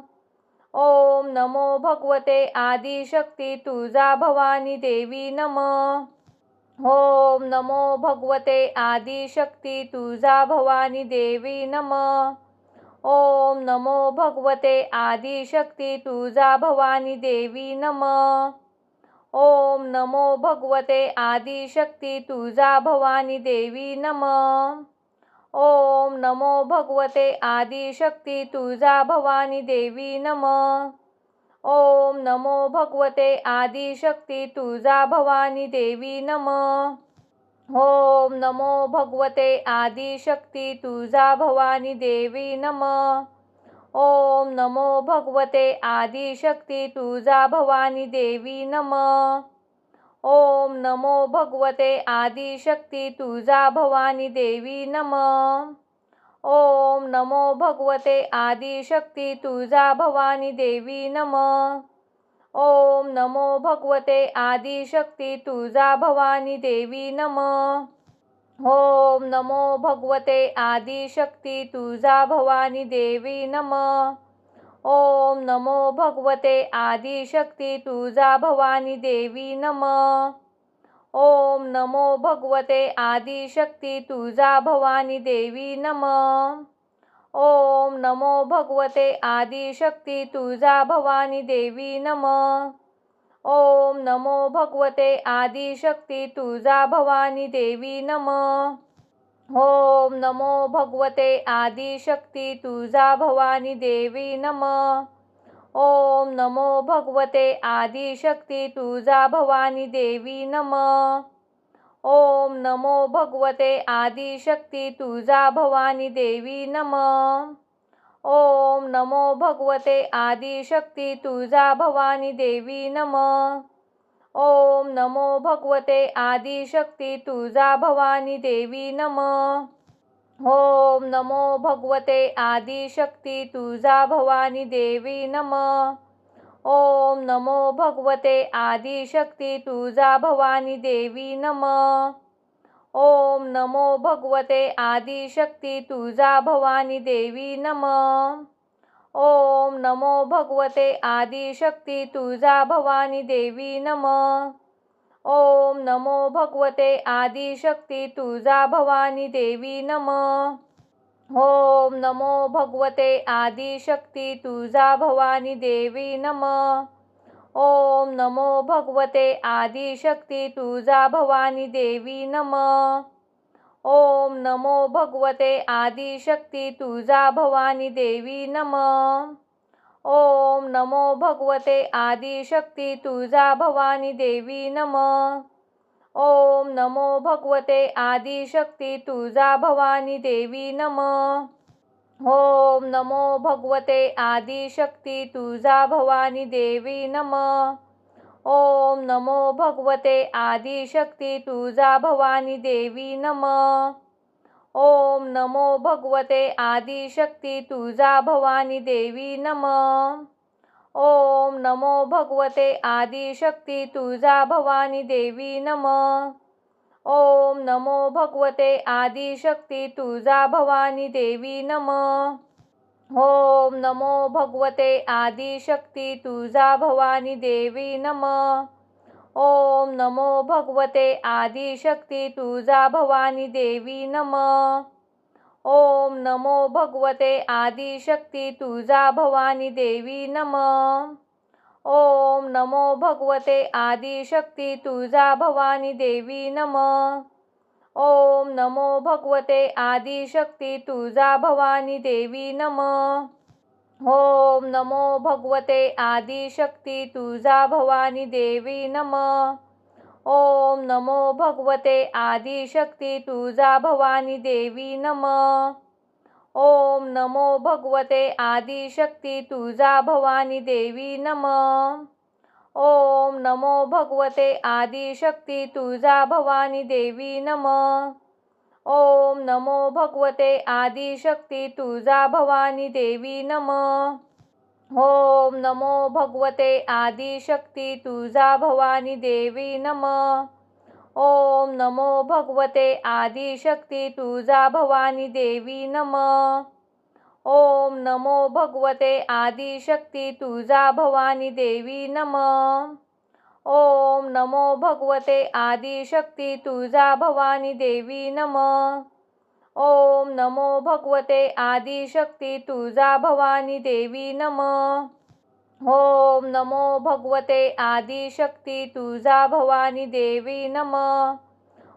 ओम नमो भगवते आदिशक्ती तुळजा भवानी देवी नमः. ओम नमो भगवते आदिशक्ती तुळजा भवानी देवी नमः. ओम नमो भगवते आदिशक्ती तुळजा भवानी देवी नमः. ओम नमो भगवते आदिशक्ती तुळजा भवानी देवी नमः. ओम नमो भगवते आदिशक्ती तुळजा भवानी देवी नमः. ओम नमो भगवते आदिशक्ती तुळजा भवानी देवी नमः. ओम नमो भगवते आदिशक्ती तुळजा भवानी देवी नमः. ओम नमो भगवते आदिशक्ती तुळजा भवानी देवी नमः. ओम नमो भगवते आदिशक्ती तुळजा भवानी देवी नमः. ओम नमो भगवते आदिशक्ती तुळजा भवानी देवी नमः. ओम नमो भगवते आदिशक्ती तुळजा भवानी देवी नमः. ओम नमो भगवते आदिशक्ती तुळजा भवानी देवी नमः. ओम नमो भगवते आदिशक्ती तुळजा भवानी देवी नमः. ओम नमो भगवते आदिशक्ती तुळजा भवानी देवी नमः. ओम नमो भगवते आदिशक्ती तुळजा भवानी देवी नमः. ओम नमो भगवते आदिशक्ती तुळजा भवानी देवी नमः. ओम नमो भगवते आदिशक्ती तुळजा भवानी देवी नमः. ओम नमो भगवते आदिशक्ती तुळजा भवानी देवी नमः. ओम नमो भगवते आदिशक्ती तुळजा भवानी देवी नमः. ओम नमो भगवते आदिशक्ती तुळजा भवानी देवी नमः. ओम नमो भगवते आदिशक्ती तुळजा भवानी देवी नमः. ओम नमो भगवते आदिशक्ती तुळजा भवानी देवी नमः. ओम नमो भगवते आदिशक्ती तुळजा भवानी देवी नमः. ओम नमो भगवते आदिशक्ती तुळजा भवानी देवी नमः. ओम नमो भगवते आदिशक्ती तुळजा भवानी देवी नमः. ओम नमो भगवते आदिशक्ती तुळजा भवानी देवी नमः. ओम नमो भगवते आदिशक्ती तुळजा भवानी देवी नमः. ओम नमो भगवते आदिशक्ती तुळजा भवानी देवी नमः. ओम नमो भगवते आदिशक्ती तुळजा भवानी देवी नमः. ओम नमो भगवते आदिशक्ती तुळजा भवानी देवी नमः. ओम नमो भगवते आदिशक्ती तुळजा भवानी देवी नमः. ओम नमो भगवते आदिशक्ती तुळजा भवानी देवी नमः. ओम नमो भगवते आदिशक्ती तुळजा भवानी देवी नमः. ओम नमो भगवते आदिशक्ती तुळजा भवानी देवी नमः. ओम नमो भगवते आदिशक्ती तुळजा भवानी देवी नमः. ओम नमो भगवते आदिशक्ती तुळजा भवानी देवी नमः. ओम नमो भगवते आदिशक्ती तुळजा भवानी देवी नमः. ओम नमो भगवते आदिशक्ती तुळजा भवानी देवी नमः. ओम नमो भगवते आदिशक्ती तुळजा भवानी देवी नमः. ओम नमो भगवते आदिशक्ती तुळजा भवानी देवी नमः. ओम नमो भगवते आदिशक्ती तुळजा भवानी देवी नमः. ओम नमो भगवते आदिशक्ती तुळजा भवानी देवी नमः. ओम नमो भगवते आदिशक्ती तुळजा भवानी देवी नमः. ओम नमो भगवते आदिशक्ती तुळजा भवानी देवी नमः. ओम नमो भगवते आदिशक्ती तुळजा भवानी देवी नमः. ओम नमो भगवते आदिशक्ती तुळजा भवानी देवी नमः. ओम नमो भगवते आदिशक्ती तुळजा भवानी देवी नमः. ओम नमो भगवते आदिशक्ती तुळजा भवानी देवी नमः. ओम नमो भगवते आदिशक्ती तुळजा भवानी देवी नमः. ओम नमो भगवते आदिशक्ती तुळजा भवानी देवी नमः. ओम नमो भगवते आदिशक्ती तुळजा भवानी देवी नमः.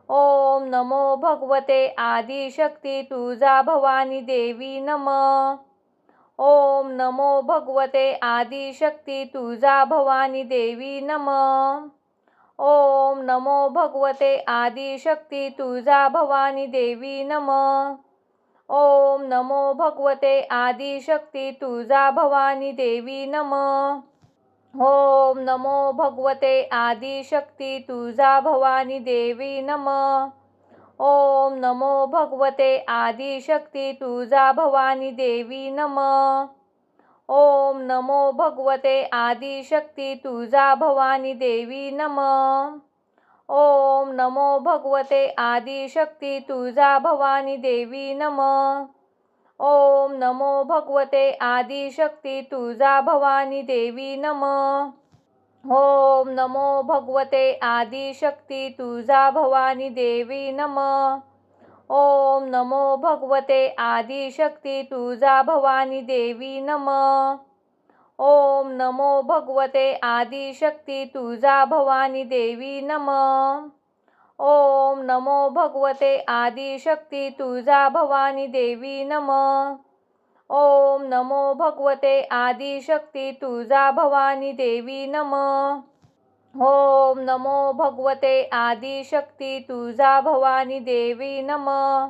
ओम नमो भगवते आदिशक्ती तुळजा भवानी देवी नमः. ओम नमो भगवते आदिशक्ती तुळजा भवानी देवी नमः. ओम नमो भगवते आदिशक्ती तुळजा भवानी देवी नमः. ओम नमो भगवते आदिशक्ती तुळजा भवानी देवी नमः. ओम नमो भगवते आदिशक्ती तुळजा भवानी देवी नमः. ओम नमो भगवते आदिशक्ती तुळजा भवानी देवी नमः. ओम नमो भगवते आदिशक्ती तुळजा भवानी देवी नमः. ओम नमो भगवते आदिशक्ती तुळजा भवानी देवी नमः. ओम नमो भगवते आदिशक्ती तुळजा भवानी देवी नमः. ओम नमो भगवते आदिशक्ती तुळजा भवानी देवी नमः. ओम नमो भगवते आदिशक्ती तुळजा भवानी देवी नमः. ओम नमो भगवते आदिशक्ती तुळजा भवानी देवी नमः. ओम नमो भगवते आदिशक्ती तुळजा भवानी देवी नमः. ओम नमो भगवते आदिशक्ती तुळजा भवानी देवी नमः. ओम नमो भगवते आदिशक्ती तुळजा भवानी देवी नमः.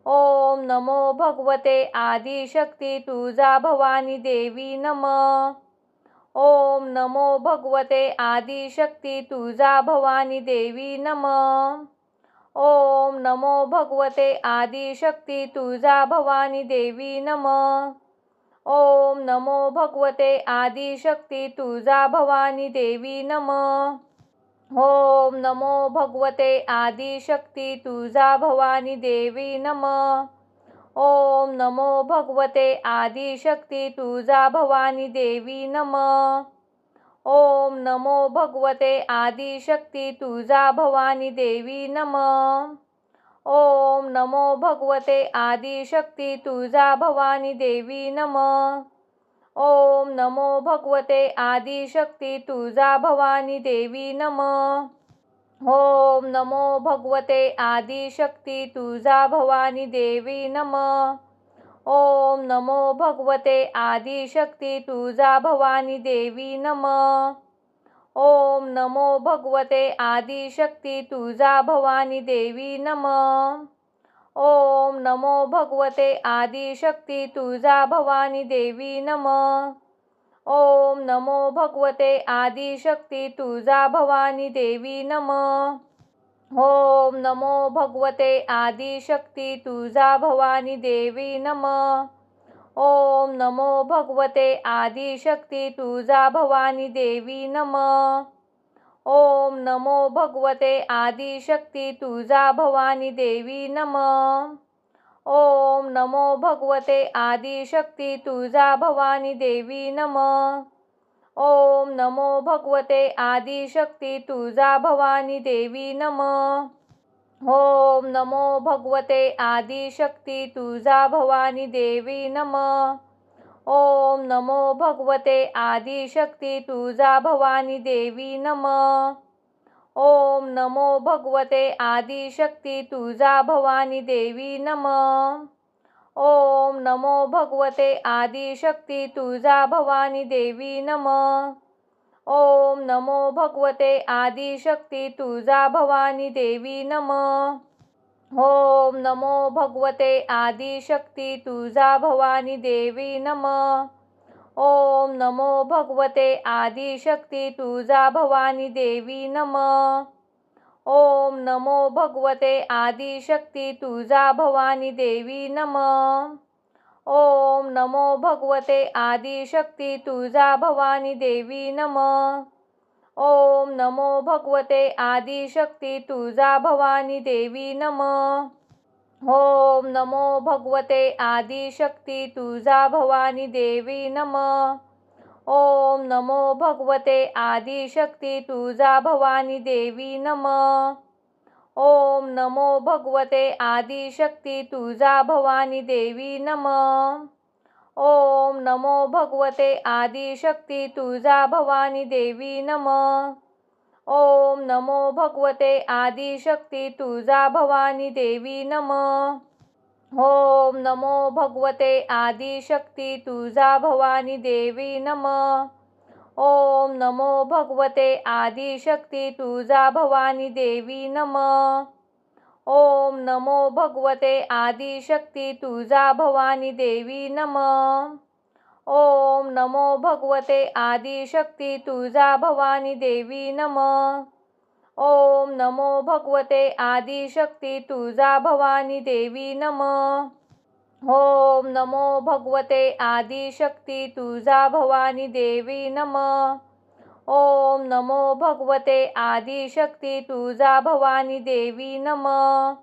ओम नमो भगवते आदिशक्ती तुळजा भवानी देवी नमः. ओम नमो भगवते आदिशक्ती तुळजा भवानी देवी नमः. ओम नमो भगवते आदिशक्ती तुळजा भवानी देवी नमः. ओम नमो भगवते आदिशक्ती तुळजा भवानी देवी नमः. ओम नमो भगवते आदिशक्ती तुळजा भवानी देवी नमः. ओम नमो भगवते आदिशक्ती तुळजा भवानी देवी नमः. ओम नमो भगवते आदिशक्ती तुळजा भवानी देवी नमः. ओम नमो भगवते आदिशक्ती तुळजा भवानी देवी नमः. ओम नमो भगवते आदिशक्ती तुळजा भवानी देवी नमः. ओम नमो भगवते आदिशक्ती तुळजा भवानी देवी नमः. ओम नमो भगवते आदिशक्ती तुळजा भवानी देवी नमः. ओम नमो भगवते आदिशक्ती तुळजा भवानी देवी नमः. ओम नमो भगवते आदिशक्ती तुळजा भवानी देवी नमः. ओम नमो भगवते आदिशक्ती तुळजा भवानी देवी नमः. ओम नमो भगवते आदिशक्ती तुळजा भवानी देवी नमः. ओम नमो भगवते आदिशक्ती तुळजा भवानी देवी नमः. ओम नमो भगवते आदिशक्ती तुळजा भवानी देवी नमः. ओम नमो भगवते आदिशक्ती तुळजा भवानी देवी नमः. ओम नमो भगवते आदिशक्ती तुळजा भवानी देवी नमः. ओम नमो भगवते आदिशक्ती तुळजा भवानी देवी नमः. ओम नमो भगवते आदिशक्ती तुळजा भवानी देवी नमः. ओम नमो भगवते आदिशक्ती तुळजा भवानी देवी नमः. ओम नमो भगवते आदिशक्ती तुळजा भवानी देवी नमः. ओम नमो भगवते आदिशक्ती तुळजा भवानी देवी नमः. ओम नमो भगवते आदिशक्ती तुळजा भवानी देवी नमः. ओम नमो भगवते आदिशक्ती तुळजा भवानी देवी नमः. ओम नमो भगवते आदिशक्ती तुळजा भवानी देवी नमः. ओम नमो भगवते आदिशक्ती तुळजा भवानी देवी नमः. ओम नमो भगवते आदिशक्ती तुळजा भवानी देवी नमः. ओम नमो भगवते आदिशक्ती तुळजा भवानी देवी नमः. ओम नमो भगवते आदिशक्ती तुळजा भवानी देवी नमः. ओम नमो भगवते आदिशक्ती तुळजा भवानी देवी नमः. ओम नमो भगवते आदिशक्ती तुळजा भवानी देवी नमः. ओम नमो भगवते आदिशक्ती तुळजा भवानी देवी नमः. ओम नमो भगवते आदिशक्ती तुळजा भवानी देवी नमः. ओम नमो भगवते आदिशक्ती तुळजा भवानी देवी नमः. ओम नमो भगवते आदिशक्ती तुळजा भवानी देवी नमः. ओम नमो भगवते आदिशक्ती तुळजा भवानी देवी नमः. ओम नमो भगवते आदिशक्ती तुळजा भवानी देवी नमः. ओम नमो भगवते आदिशक्ती तुळजा भवानी देवी नमः. ओम नमो भगवते आदिशक्ती तुळजा भवानी देवी नमः.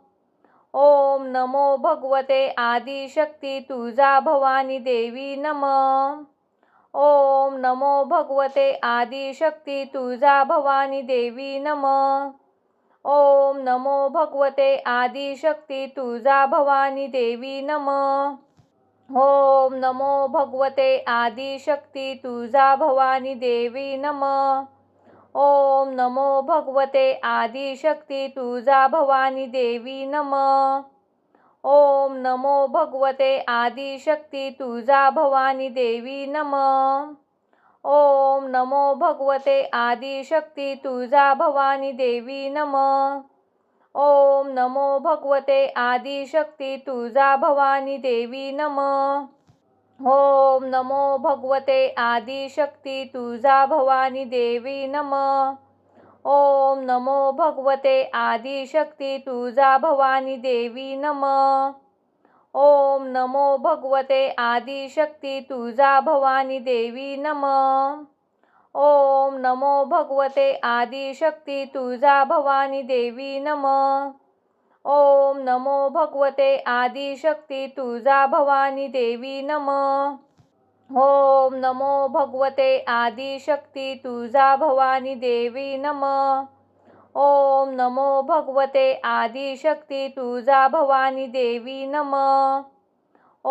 ओम नमो भगवते आदिशक्ती तुळजा भवानी देवी नमः. ओम नमो भगवते आदिशक्ती तुळजा भवानी देवी नमः. ओम नमो भगवते आदिशक्ती तुळजा भवानी देवी नमः. ओम नमो भगवते आदिशक्ती तुळजा भवानी देवी नमः. ओम नमो भगवते आदिशक्ती तुळजा भवानी देवी नमः. ओम नमो भगवते आदिशक्ती तुळजा भवानी देवी नमः. ओम नमो भगवते आदिशक्ती तुळजा भवानी देवी नमः. ओम नमो भगवते आदिशक्ती तुळजा भवानी देवी नमः. ओम नमो भगवते आदिशक्ती तुळजा भवानी देवी नमः. ओम नमो भगवते आदिशक्ती तुळजा भवानी देवी नमः. ओम नमो भगवते आदिशक्ती तुळजा भवानी देवी नमः. ओम नमो भगवते आदिशक्ती तुळजा भवानी देवी नमः. ओम नमो भगवते आदिशक्ती तुळजा भवानी देवी नमः. ओम नमो भगवते आदिशक्ती तुळजा भवानी देवी नमः. ओम नमो भगवते आदिशक्ती तुळजा भवानी देवी नमः. ओम नमो भगवते आदिशक्ती तुळजा भवानी देवी नमः.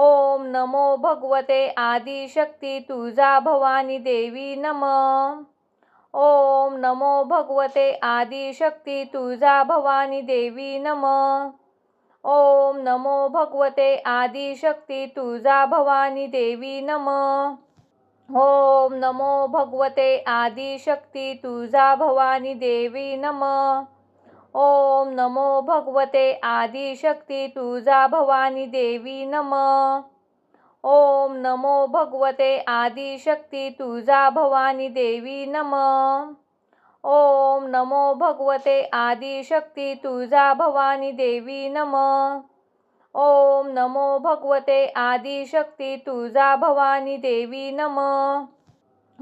ओम नमो भगवते आदिशक्ती तुळजा भवानी देवी नमः. ओम नमो भगवते आदिशक्ती तुळजा भवानी देवी नमः. ओम नमो भगवते आदिशक्ती तुळजा भवानी देवी नमः. ओम नमो भगवते आदिशक्ती तुळजा भवानी देवी नमः. ओम नमो भगवते आदिशक्ती तुळजा भवानी देवी नमः. ओम नमो भगवते आदिशक्ती तुळजा भवानी देवी नमः. ओम नमो भगवते आदिशक्ती तुळजा भवानी देवी नमः. ओम नमो भगवते आदिशक्ती तुळजा भवानी देवी नमः.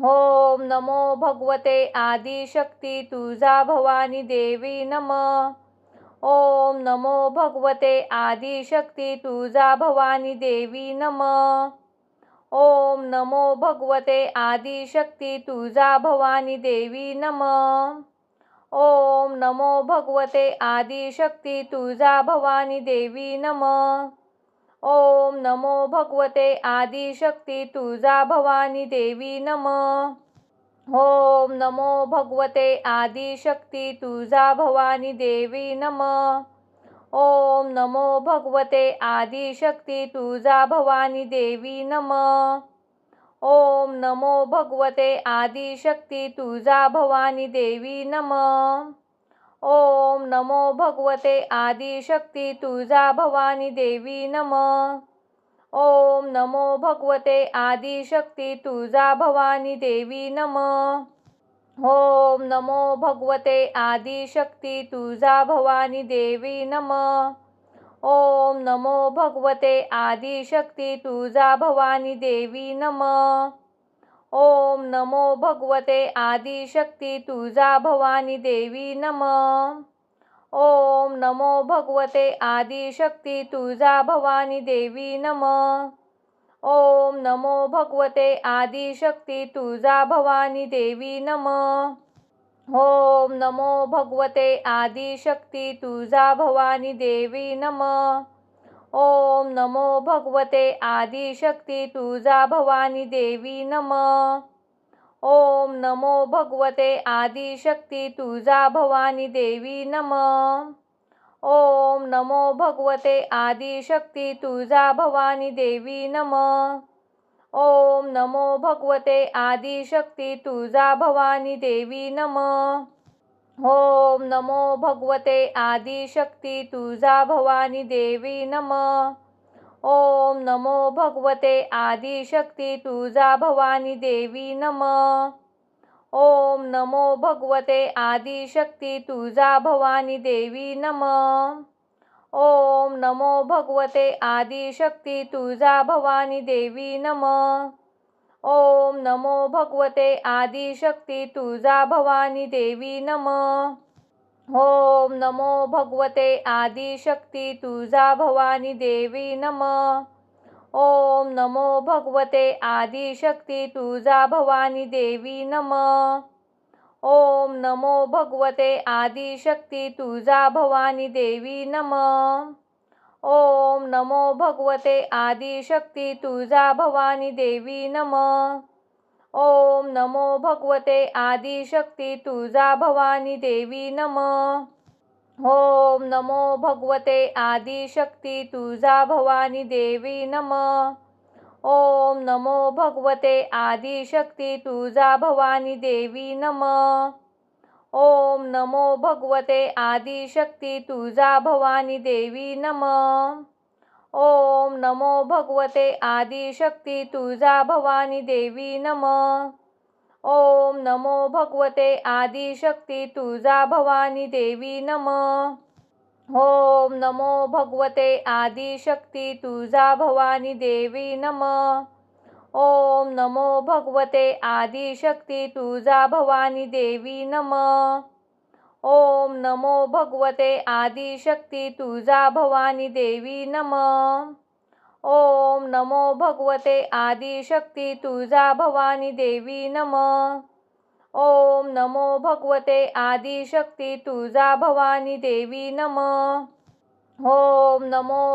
ओम नमो भगवते आदिशक्ती तुळजा भवानी देवी नमः. ओम नमो भगवते आदिशक्ती तुळजा भवानी देवी नमः. ओम नमो भगवते आदिशक्ती तुळजा भवानी देवी नमः. ओम नमो भगवते आदिशक्ती तुळजा भवानी देवी नमः. ओम नमो भगवते आदिशक्ती तुळजा भवानी देवी नमः. ओम नमो भगवते आदिशक्ती तुळजा भवानी देवी नमः. ओम नमो भगवते आदिशक्ती तुळजा भवानी देवी नमः. ओम नमो भगवते आदिशक्ती तुळजा भवानी देवी नमः. ओम नमो भगवते आदिशक्ती तुळजा भवानी देवी नमः. ओम नमो भगवते आदिशक्ती तुळजा भवानी देवी नमः. ओम नमो भगवते आदिशक्ती तुळजा भवानी देवी नमः. ओम नमो भगवते आदिशक्ती तुळजा भवानी देवी नमः. ओम नमो भगवते आदिशक्ती तुळजा भवानी देवी नमः. ओम नमो भगवते आदिशक्ती तुळजा भवानी देवी नमः. ओम नमो भगवते आदिशक्ती तुळजा भवानी देवी नमः. ओम नमो भगवते आदिशक्ती तुळजा भवानी देवी नमः. ओम नमो भगवते आदिशक्ती तुळजा भवानी देवी नमः. ओम नमो भगवते आदिशक्ती तुळजा भवानी देवी नमः. ओम नमो भगवते आदिशक्ती तुळजा भवानी देवी नमः. ओम नमो भगवते आदिशक्ती तुळजा भवानी देवी नमः. ओम नमो भगवते आदिशक्ती तुळजा भवानी देवी नमः. ओम नमो भगवते आदिशक्ती तुळजा भवानी देवी नमः. ओम नमो भगवते आदिशक्ती तुळजा भवानी देवी नमः. ओम नमो भगवते आदिशक्ती तुळजा भवानी देवी नमः. ओम नमो भगवते आदिशक्ती तुळजा भवानी देवी नमः. ओम नमो भगवते आदिशक्ती तुळजा भवानी देवी नमः. ओम नमो भगवते आदिशक्ती तुळजा भवानी देवी नमः. ओम नमो भगवते आदिशक्ती तुळजा भवानी देवी नमः. ओम नमो भगवते आदिशक्ती तुळजा भवानी देवी नमः. ओम नमो भगवते आदिशक्ती तुळजा भवानी देवी नमः. ओम नमो भगवते आदिशक्ती तुळजा भवानी देवी नमः. ओम नमो भगवते आदिशक्ती तुळजा भवानी देवी नमः. ओम नमो भगवते आदिशक्ती तुळजा भवानी देवी नमः. ओम नमो भगवते आदिशक्ती तुळजा भवानी देवी नमः. ओम नमो भगवते आदिशक्ती तुळजा भवानी देवी नमः. ओम नमो भगवते आदिशक्ती तुळजा भवानी देवी नमः. ओम नमो भगवते आदिशक्ती तुळजा भवानी देवी नमः. ओम नमो भगवते आदिशक्ती तुळजा भवानी देवी नमः. ओम नमो भगवते आदिशक्ती तुळजा भवानी देवी नमः. ओम नमो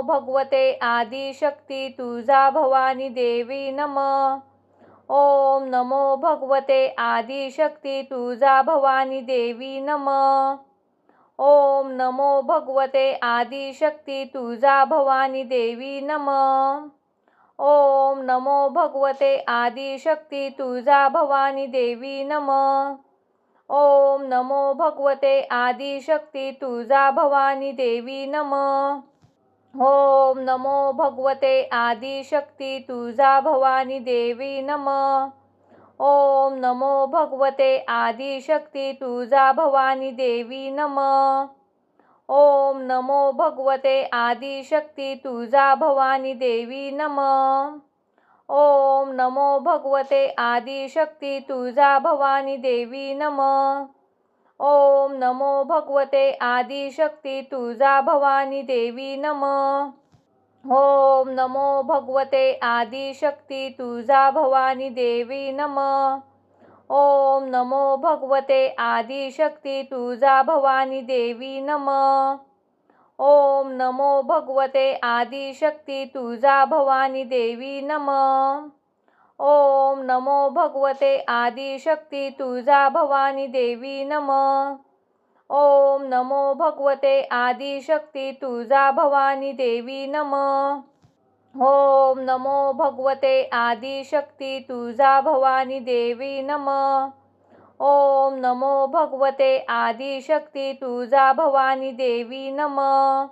भगवते आदिशक्ती तुळजा भवानी देवी नमः. ओम नमो भगवते आदिशक्ती तुळजा भवानी देवी नमः. ओम नमो भगवते आदिशक्ती तुळजा भवानी देवी नमः. ओम नमो भगवते आदिशक्ती तुळजा भवानी देवी नमः. ओम नमो भगवते आदिशक्ती तुळजा भवानी देवी नमः. ओम नमो भगवते आदिशक्ती तुळजा भवानी देवी नमः. ओम नमो भगवते आदिशक्ती तुळजा भवानी देवी नमः. ओम नमो भगवते आदिशक्ती तुळजा भवानी देवी नमः. ओम नमो भगवते आदिशक्ती तुळजा भवानी देवी नमः. ओम नमो भगवते आदिशक्ती तुळजा भवानी देवी नमः. ओम नमो भगवते आदिशक्ती तुळजा भवानी देवी नमः. ओम नमो भगवते आदिशक्ती तुळजा भवानी देवी नमः. ओम नमो भगवते आदिशक्ती तुळजा भवानी देवी नमः. ओम नमो भगवते आदिशक्ती तुळजा भवानी देवी नमः. ओम नमो भगवते आदिशक्ती तुळजा भवानी देवी नमः. ओम नमो भगवते आदिशक्ती तुळजा भवानी देवी नमः. ओम नमो भगवते आदिशक्ती तुळजा भवानी देवी नमः. ओम नमो भगवते आदिशक्ती तुळजा भवानी देवी नमः.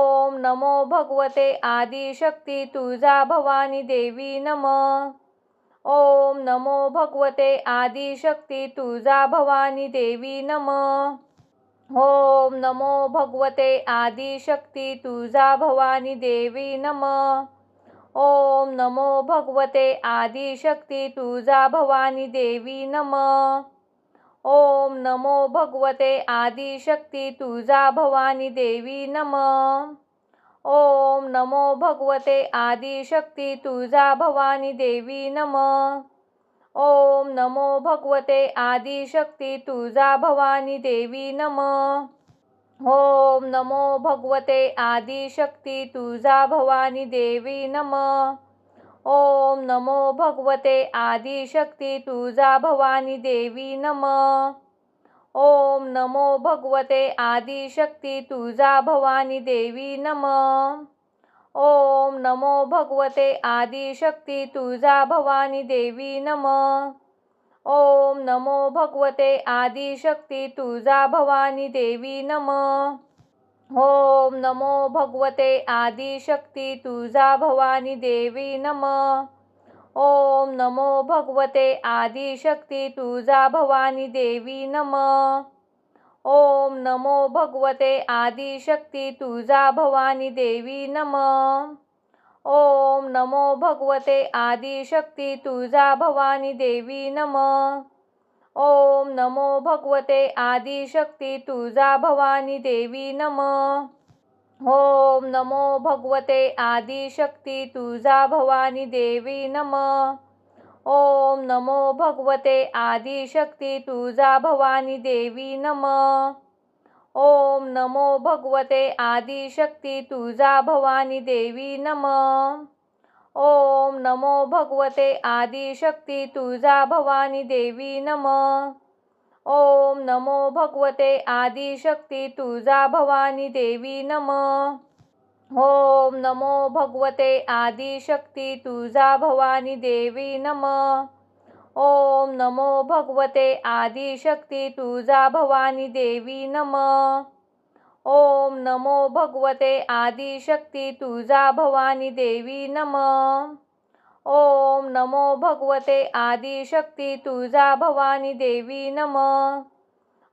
ओम नमो भगवते आदिशक्ती तुळजा भवानी देवी नमः. ओम नमो भगवते आदिशक्ती तुळजा भवानी देवी नमः. ओम नमो भगवते आदिशक्ती तुळजा भवानी देवी नमः. ओम नमो भगवते आदिशक्ती तुळजा भवानी देवी नमः. ओम नमो भगवते आदिशक्ती तुळजा भवानी देवी नमः. ओम नमो भगवते आदिशक्ती तुळजा भवानी देवी नमः. ओम नमो भगवते आदिशक्ती तुळजा भवानी देवी नमः. ओम नमो भगवते आदिशक्ती तुळजा भवानी देवी नमः. ओम नमो भगवते आदिशक्ती तुळजा भवानी देवी नमः. ओम नमो भगवते आदिशक्ती तुळजा भवानी देवी नमः. ओम नमो भगवते आदिशक्ती तुळजा भवानी देवी नमः. ओम नमो भगवते आदिशक्ती तुळजा भवानी देवी नमः. ओम नमो भगवते आदिशक्ती तुळजा भवानी देवी नमः. ओम नमो भगवते आदिशक्ती तुळजा भवानी देवी नमः. ओम नमो भगवते आदिशक्ती तुळजा भवानी देवी नमः. ओम नमो भगवते आदिशक्ती तुळजा भवानी देवी नमः. ओम नमो भगवते आदिशक्ती तुळजा भवानी देवी नमः. ओम नमो भगवते आदिशक्ती तुळजा भवानी देवी नमः. ओम नमो भगवते आदिशक्ती तुळजा भवानी देवी नमः. ओम नमो भगवते आदिशक्ती तुळजा भवानी देवी नमः. ओम नमो भगवते आदिशक्ती तुळजा भवानी देवी नमः. ओम नमो भगवते आदिशक्ती तुळजा भवानी देवी नमः. ओम नमो भगवते आदिशक्ती तुळजा भवानी देवी नमः. ओम नमो भगवते आदिशक्ती तुळजा भवानी देवी नमः. ओम नमो भगवते आदिशक्ती तुळजा भवानी देवी नमः. ओम नमो भगवते आदिशक्ती तुळजा भवानी देवी नमः.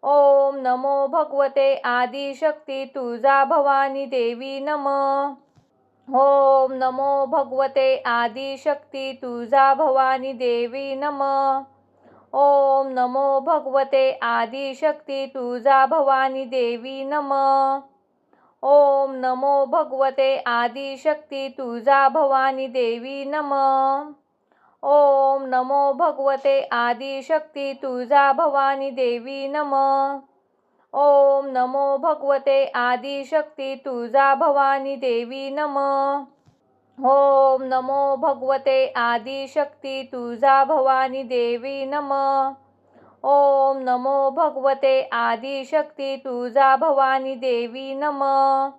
ओम नमो भगवते आदिशक्ती तुळजा भवानी देवी नमः. ओम नमो भगवते आदिशक्ती तुळजा भवानी देवी नमः. ओम नमो भगवते आदिशक्ती तुळजा भवानी देवी नमः. ओम नमो भगवते आदिशक्ती तुळजा भवानी देवी नमः. ओम नमो भगवते आदिशक्ती तुळजा भवानी देवी नमः. ओम नमो भगवते आदिशक्ती तुळजा भवानी देवी नमः. ओम नमो भगवते आदिशक्ती तुळजा भवानी देवी नमः. ओम नमो भगवते आदिशक्ती तुळजा भवानी देवी नमः. ओम नमो भगवते आदिशक्ती तुळजा भवानी देवी नमः.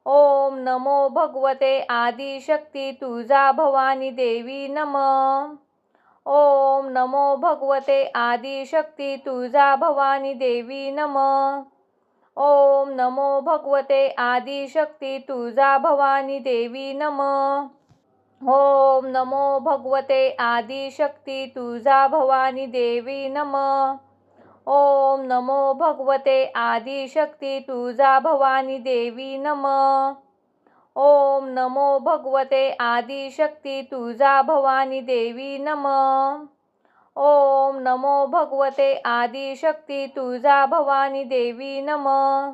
ओम नमो भगवते आदिशक्ती तुळजा भवानी देवी नमः. ओम नमो भगवते आदिशक्ती तुळजा भवानी देवी नमः. ओम नमो भगवते आदिशक्ती तुळजा भवानी देवी नमः. ओम नमो भगवते आदिशक्ती तुळजा भवानी देवी नमः. ओम नमो भगवते आदिशक्ती तुळजा भवानी देवी नमः. ओम नमो भगवते आदिशक्ती तुळजा भवानी देवी नमः. ओम नमो भगवते आदिशक्ती तुळजा भवानी देवी नमः.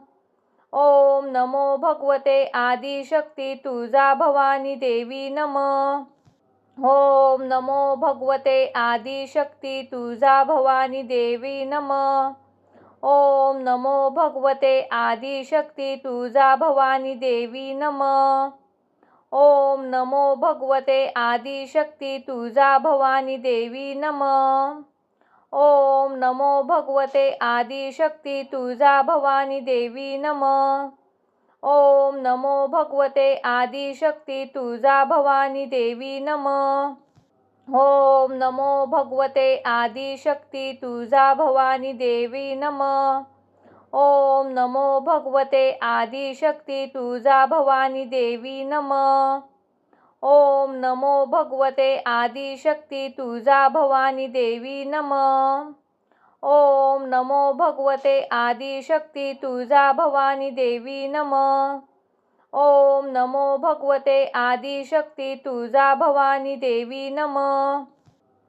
ओम नमो भगवते आदिशक्ती तुळजा भवानी देवी नमः. ओम नमो भगवते आदिशक्ती तुळजा भवानी देवी नमः. ओम नमो भगवते आदिशक्ती तुळजा भवानी देवी नमः. ओम नमो भगवते आदिशक्ती तुळजा भवानी देवी नमः. ओम नमो भगवते आदिशक्ती तुळजा भवानी देवी नमः. ओम नमो भगवते आदिशक्ती तुळजा भवानी देवी नमः. ओम नमो भगवते आदिशक्ती तुळजा भवानी देवी नमः. ओम नमो भगवते आदिशक्ती तुळजा भवानी देवी नमः. ओम नमो भगवते आदिशक्ती तुळजा भवानी देवी नमः. ओम नमो भगवते आदिशक्ती तुळजा भवानी देवी नमः.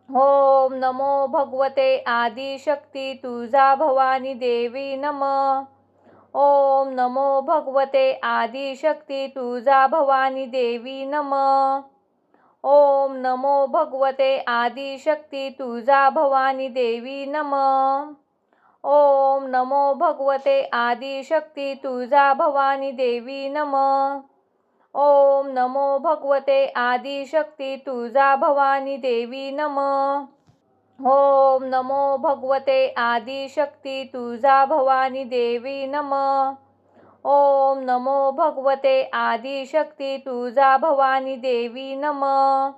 ओम नमो भगवते आदिशक्ती तुळजा भवानी देवी नमः. ओम नमो भगवते आदिशक्ती तुळजा भवानी देवी नमः. ओम नमो भगवते आदिशक्ती तुळजा भवानी देवी नमः. ओम नमो भगवते आदिशक्ती तुळजा भवानी देवी नमः. ओम नमो भगवते आदिशक्ती तुळजा भवानी देवी नमः. ओम नमो भगवते आदिशक्ती तुळजा भवानी देवी नमः. ओम नमो भगवते आदिशक्ती तुळजा भवानी देवी नमः.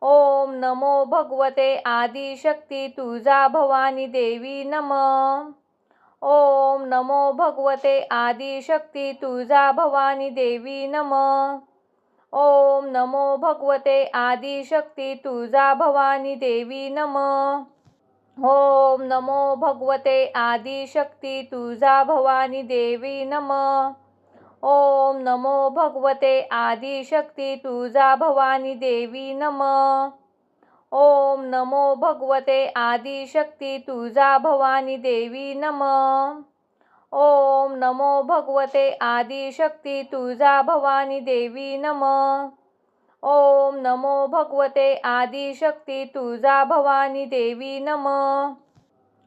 ओम नमो भगवते आदिशक्ती तुळजा भवानी देवी नमः. ओम नमो भगवते आदिशक्ती तुळजा भवानी देवी नमः. ओम नमो भगवते आदिशक्ती तुळजा भवानी देवी नमः. ओम नमो भगवते आदिशक्ती तुळजा भवानी देवी नमः. ओम नमो भगवते आदिशक्ती तुळजा भवानी देवी नमः. ओम नमो भगवते आदिशक्ती तुळजा भवानी देवी नमः. ओम नमो भगवते आदिशक्ती तुळजा भवानी देवी नमः. ओम नमो भगवते आदिशक्ती तुळजा भवानी देवी नमः.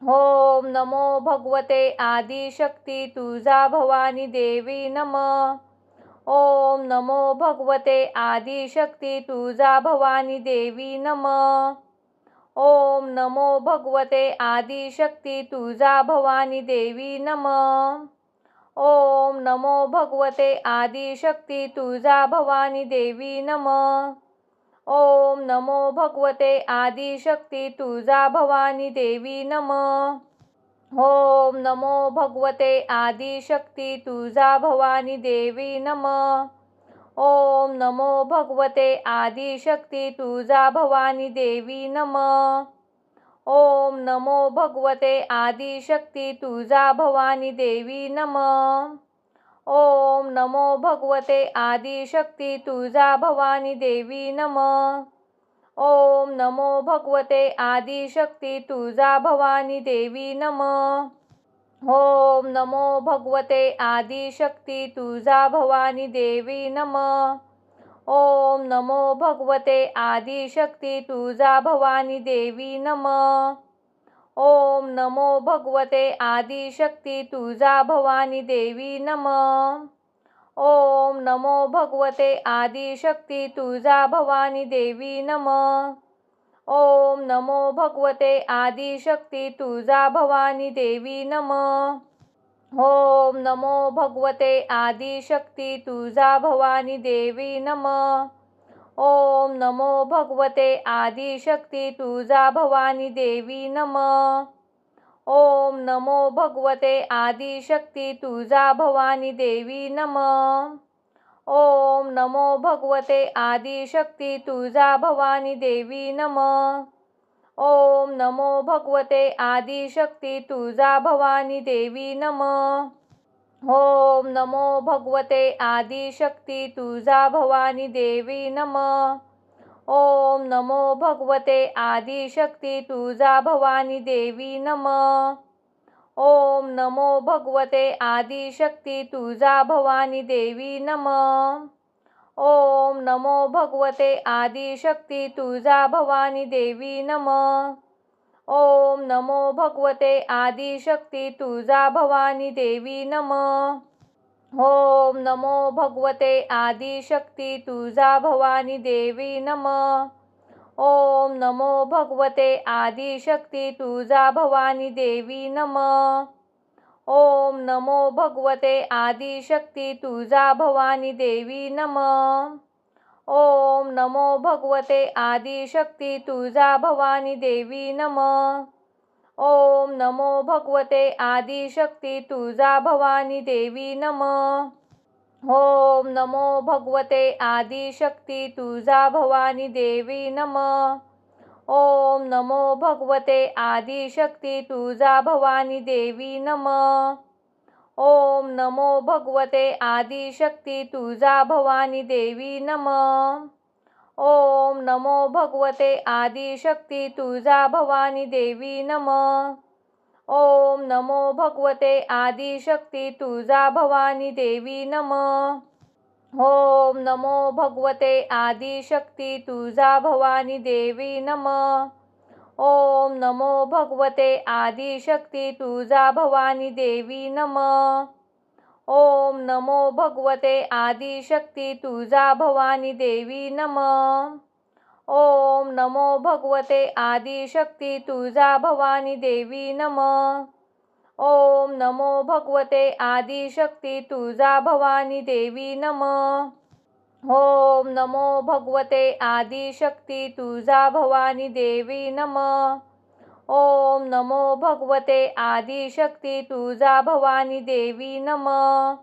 ओम नमो भगवते आदिशक्ती तुळजा भवानी देवी नमः. ओम नमो भगवते आदिशक्ती तुळजा भवानी देवी नमः. ओम नमो भगवते आदिशक्ती तुळजा भवानी देवी नमः. ओम नमो भगवते आदिशक्ती तुळजा भवानी देवी नमः. ओम नमो भगवते आदिशक्ती तुळजा भवानी देवी नमः. ओम नमो भगवते आदिशक्ती तुळजा भवानी देवी नमः. ओम नमो भगवते आदिशक्ती तुळजा भवानी देवी नमः. ओम नमो भगवते आदिशक्ती तुळजा भवानी देवी नमः. ओम नमो भगवते आदिशक्ती तुळजा भवानी देवी नमः. ओम नमो भगवते आदिशक्ती तुळजा भवानी देवी नमः. ओम नमो भगवते आदिशक्ती तुळजा भवानी देवी नमः. ओम नमो भगवते आदिशक्ती तुळजा भवानी देवी नमः. ओम नमो भगवते आदिशक्ती तुळजा भवानी देवी नमः. ओम नमो भगवते आदिशक्ती तुळजा भवानी देवी नमः. ओम नमो भगवते आदिशक्ती तुळजा भवानी देवी नमः. ओम नमो भगवते आदिशक्ती तुळजा भवानी देवी नमः. ओम नमो भगवते आदिशक्ती तुळजा भवानी देवी नमः. ओम नमो भगवते आदिशक्ती तुळजा भवानी देवी नमः. ओम नमो भगवते आदिशक्ती तुळजा भवानी देवी नमः. ओम नमो भगवते आदिशक्ती तुळजा भवानी देवी नमः. ओम नमो भगवते आदिशक्ती तुळजा भवानी देवी नमः. ओम नमो भगवते आदिशक्ती तुळजा भवानी देवी नमः. ओम नमो भगवते आदिशक्ती तुळजा भवानी देवी नमः. ओम नमो भगवते आदिशक्ती तुळजा भवानी देवी नमः. ओम नमो भगवते आदिशक्ती तुळजा भवानी देवी नमः. ओम नमो भगवते आदिशक्ती तुळजा भवानी देवी नमः. ओम नमो भगवते आदिशक्ती तुळजा भवानी देवी नमः. ओम नमो भगवते आदिशक्ती तुळजा भवानी देवी नमः. ओम नमो भगवते आदिशक्ती तुळजा भवानी देवी नमः. ओम नमो भगवते आदिशक्ती तुळजा भवानी देवी नमः. ओम नमो भगवते आदिशक्ती तुळजा भवानी देवी नमः. ओम नमो भगवते आदिशक्ती तुळजा भवानी देवी नमः. ओम नमो भगवते आदिशक्ती तुळजा भवानी देवी नमः. ओम नमो भगवते आदिशक्ती तुळजा भवानी देवी नमः. ओम नमो भगवते आदिशक्ती तुळजा भवानी देवी नमः. ओम नमो भगवते आदिशक्ती तुळजा भवानी देवी नमः. ओम नमो भगवते आदिशक्ती तुळजा भवानी देवी नमः. ओम नमो भगवते आदिशक्ती तुळजा भवानी देवी नमः. ओम नमो भगवते आदिशक्ती तुळजा भवानी देवी नमः. ओम नमो भगवते आदिशक्ती तुळजा भवानी देवी नमः. ओम नमो भगवते आदिशक्ती तुळजा भवानी देवी नमः. ओम नमो भगवते आदिशक्ती तुळजा भवानी देवी नमः.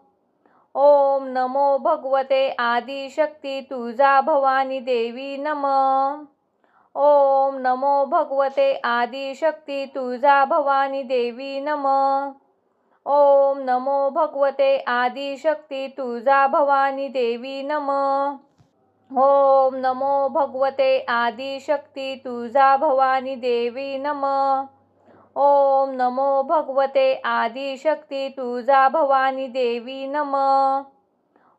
ओम नमो भगवते आदिशक्ती तुळजा भवानी देवी नमः. ओम नमो भगवते आदिशक्ती तुळजा भवानी देवी नमः. ओम नमो भगवते आदिशक्ती तुळजा भवानी देवी नमः. ओम नमो भगवते आदिशक्ती तुळजा भवानी देवी नमः. ओम नमो भगवते आदिशक्ती तुळजा भवानी देवी नमः.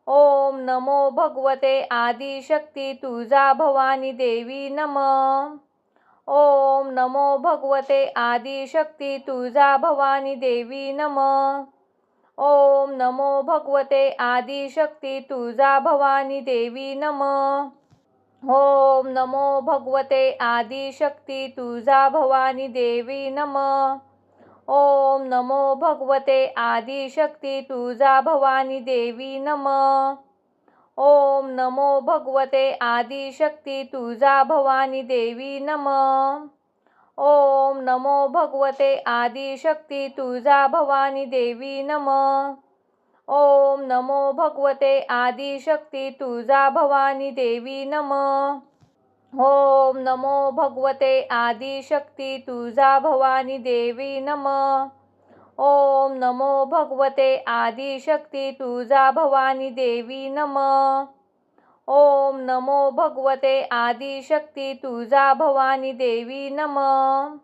ओम नमो भगवते आदिशक्ती तुळजा भवानी देवी नमः. ओम नमो भगवते आदिशक्ती तुळजा भवानी देवी नमः. ओम नमो भगवते आदिशक्ती तुळजा भवानी देवी नमः. ओम नमो भगवते आदिशक्ती तुळजा भवानी देवी नमः. ओम नमो भगवते आदिशक्ती तुळजा भवानी देवी नमः. ओम नमो भगवते आदिशक्ती तुळजा भवानी देवी नमः. ओम नमो भगवते आदिशक्ती तुळजा भवानी देवी नमः. ओम नमो भगवते आदिशक्ती तुळजा भवानी देवी नमः. ओम नमो भगवते आदिशक्ती तुळजा भवानी देवी नमः. ओम नमो भगवते आदिशक्ती तुळजा भवानी देवी नमः. ओम नमो भगवते आदिशक्ती तुळजा भवानी देवी नमः.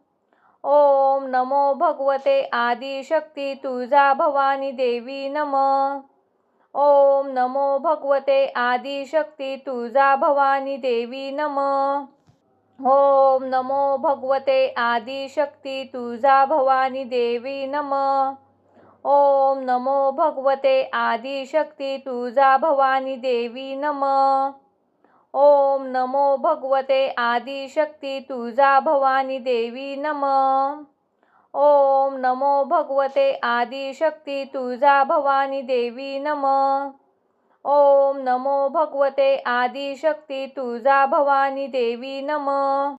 ओम नमो भगवते आदिशक्ती तुळजा भवानी देवी नमः. ओम नमो भगवते आदिशक्ती तुळजा भवानी देवी नमः. ओम नमो भगवते आदिशक्ती तुळजा भवानी देवी नमः. ओम नमो भगवते आदिशक्ती तुळजा भवानी देवी नमः. ओम नमो भगवते आदिशक्ती तुळजा भवानी देवी नमः. ओम नमो भगवते आदिशक्ती तुळजा भवानी देवी नमः. ओम नमो भगवते आदिशक्ती तुळजा भवानी देवी नमः.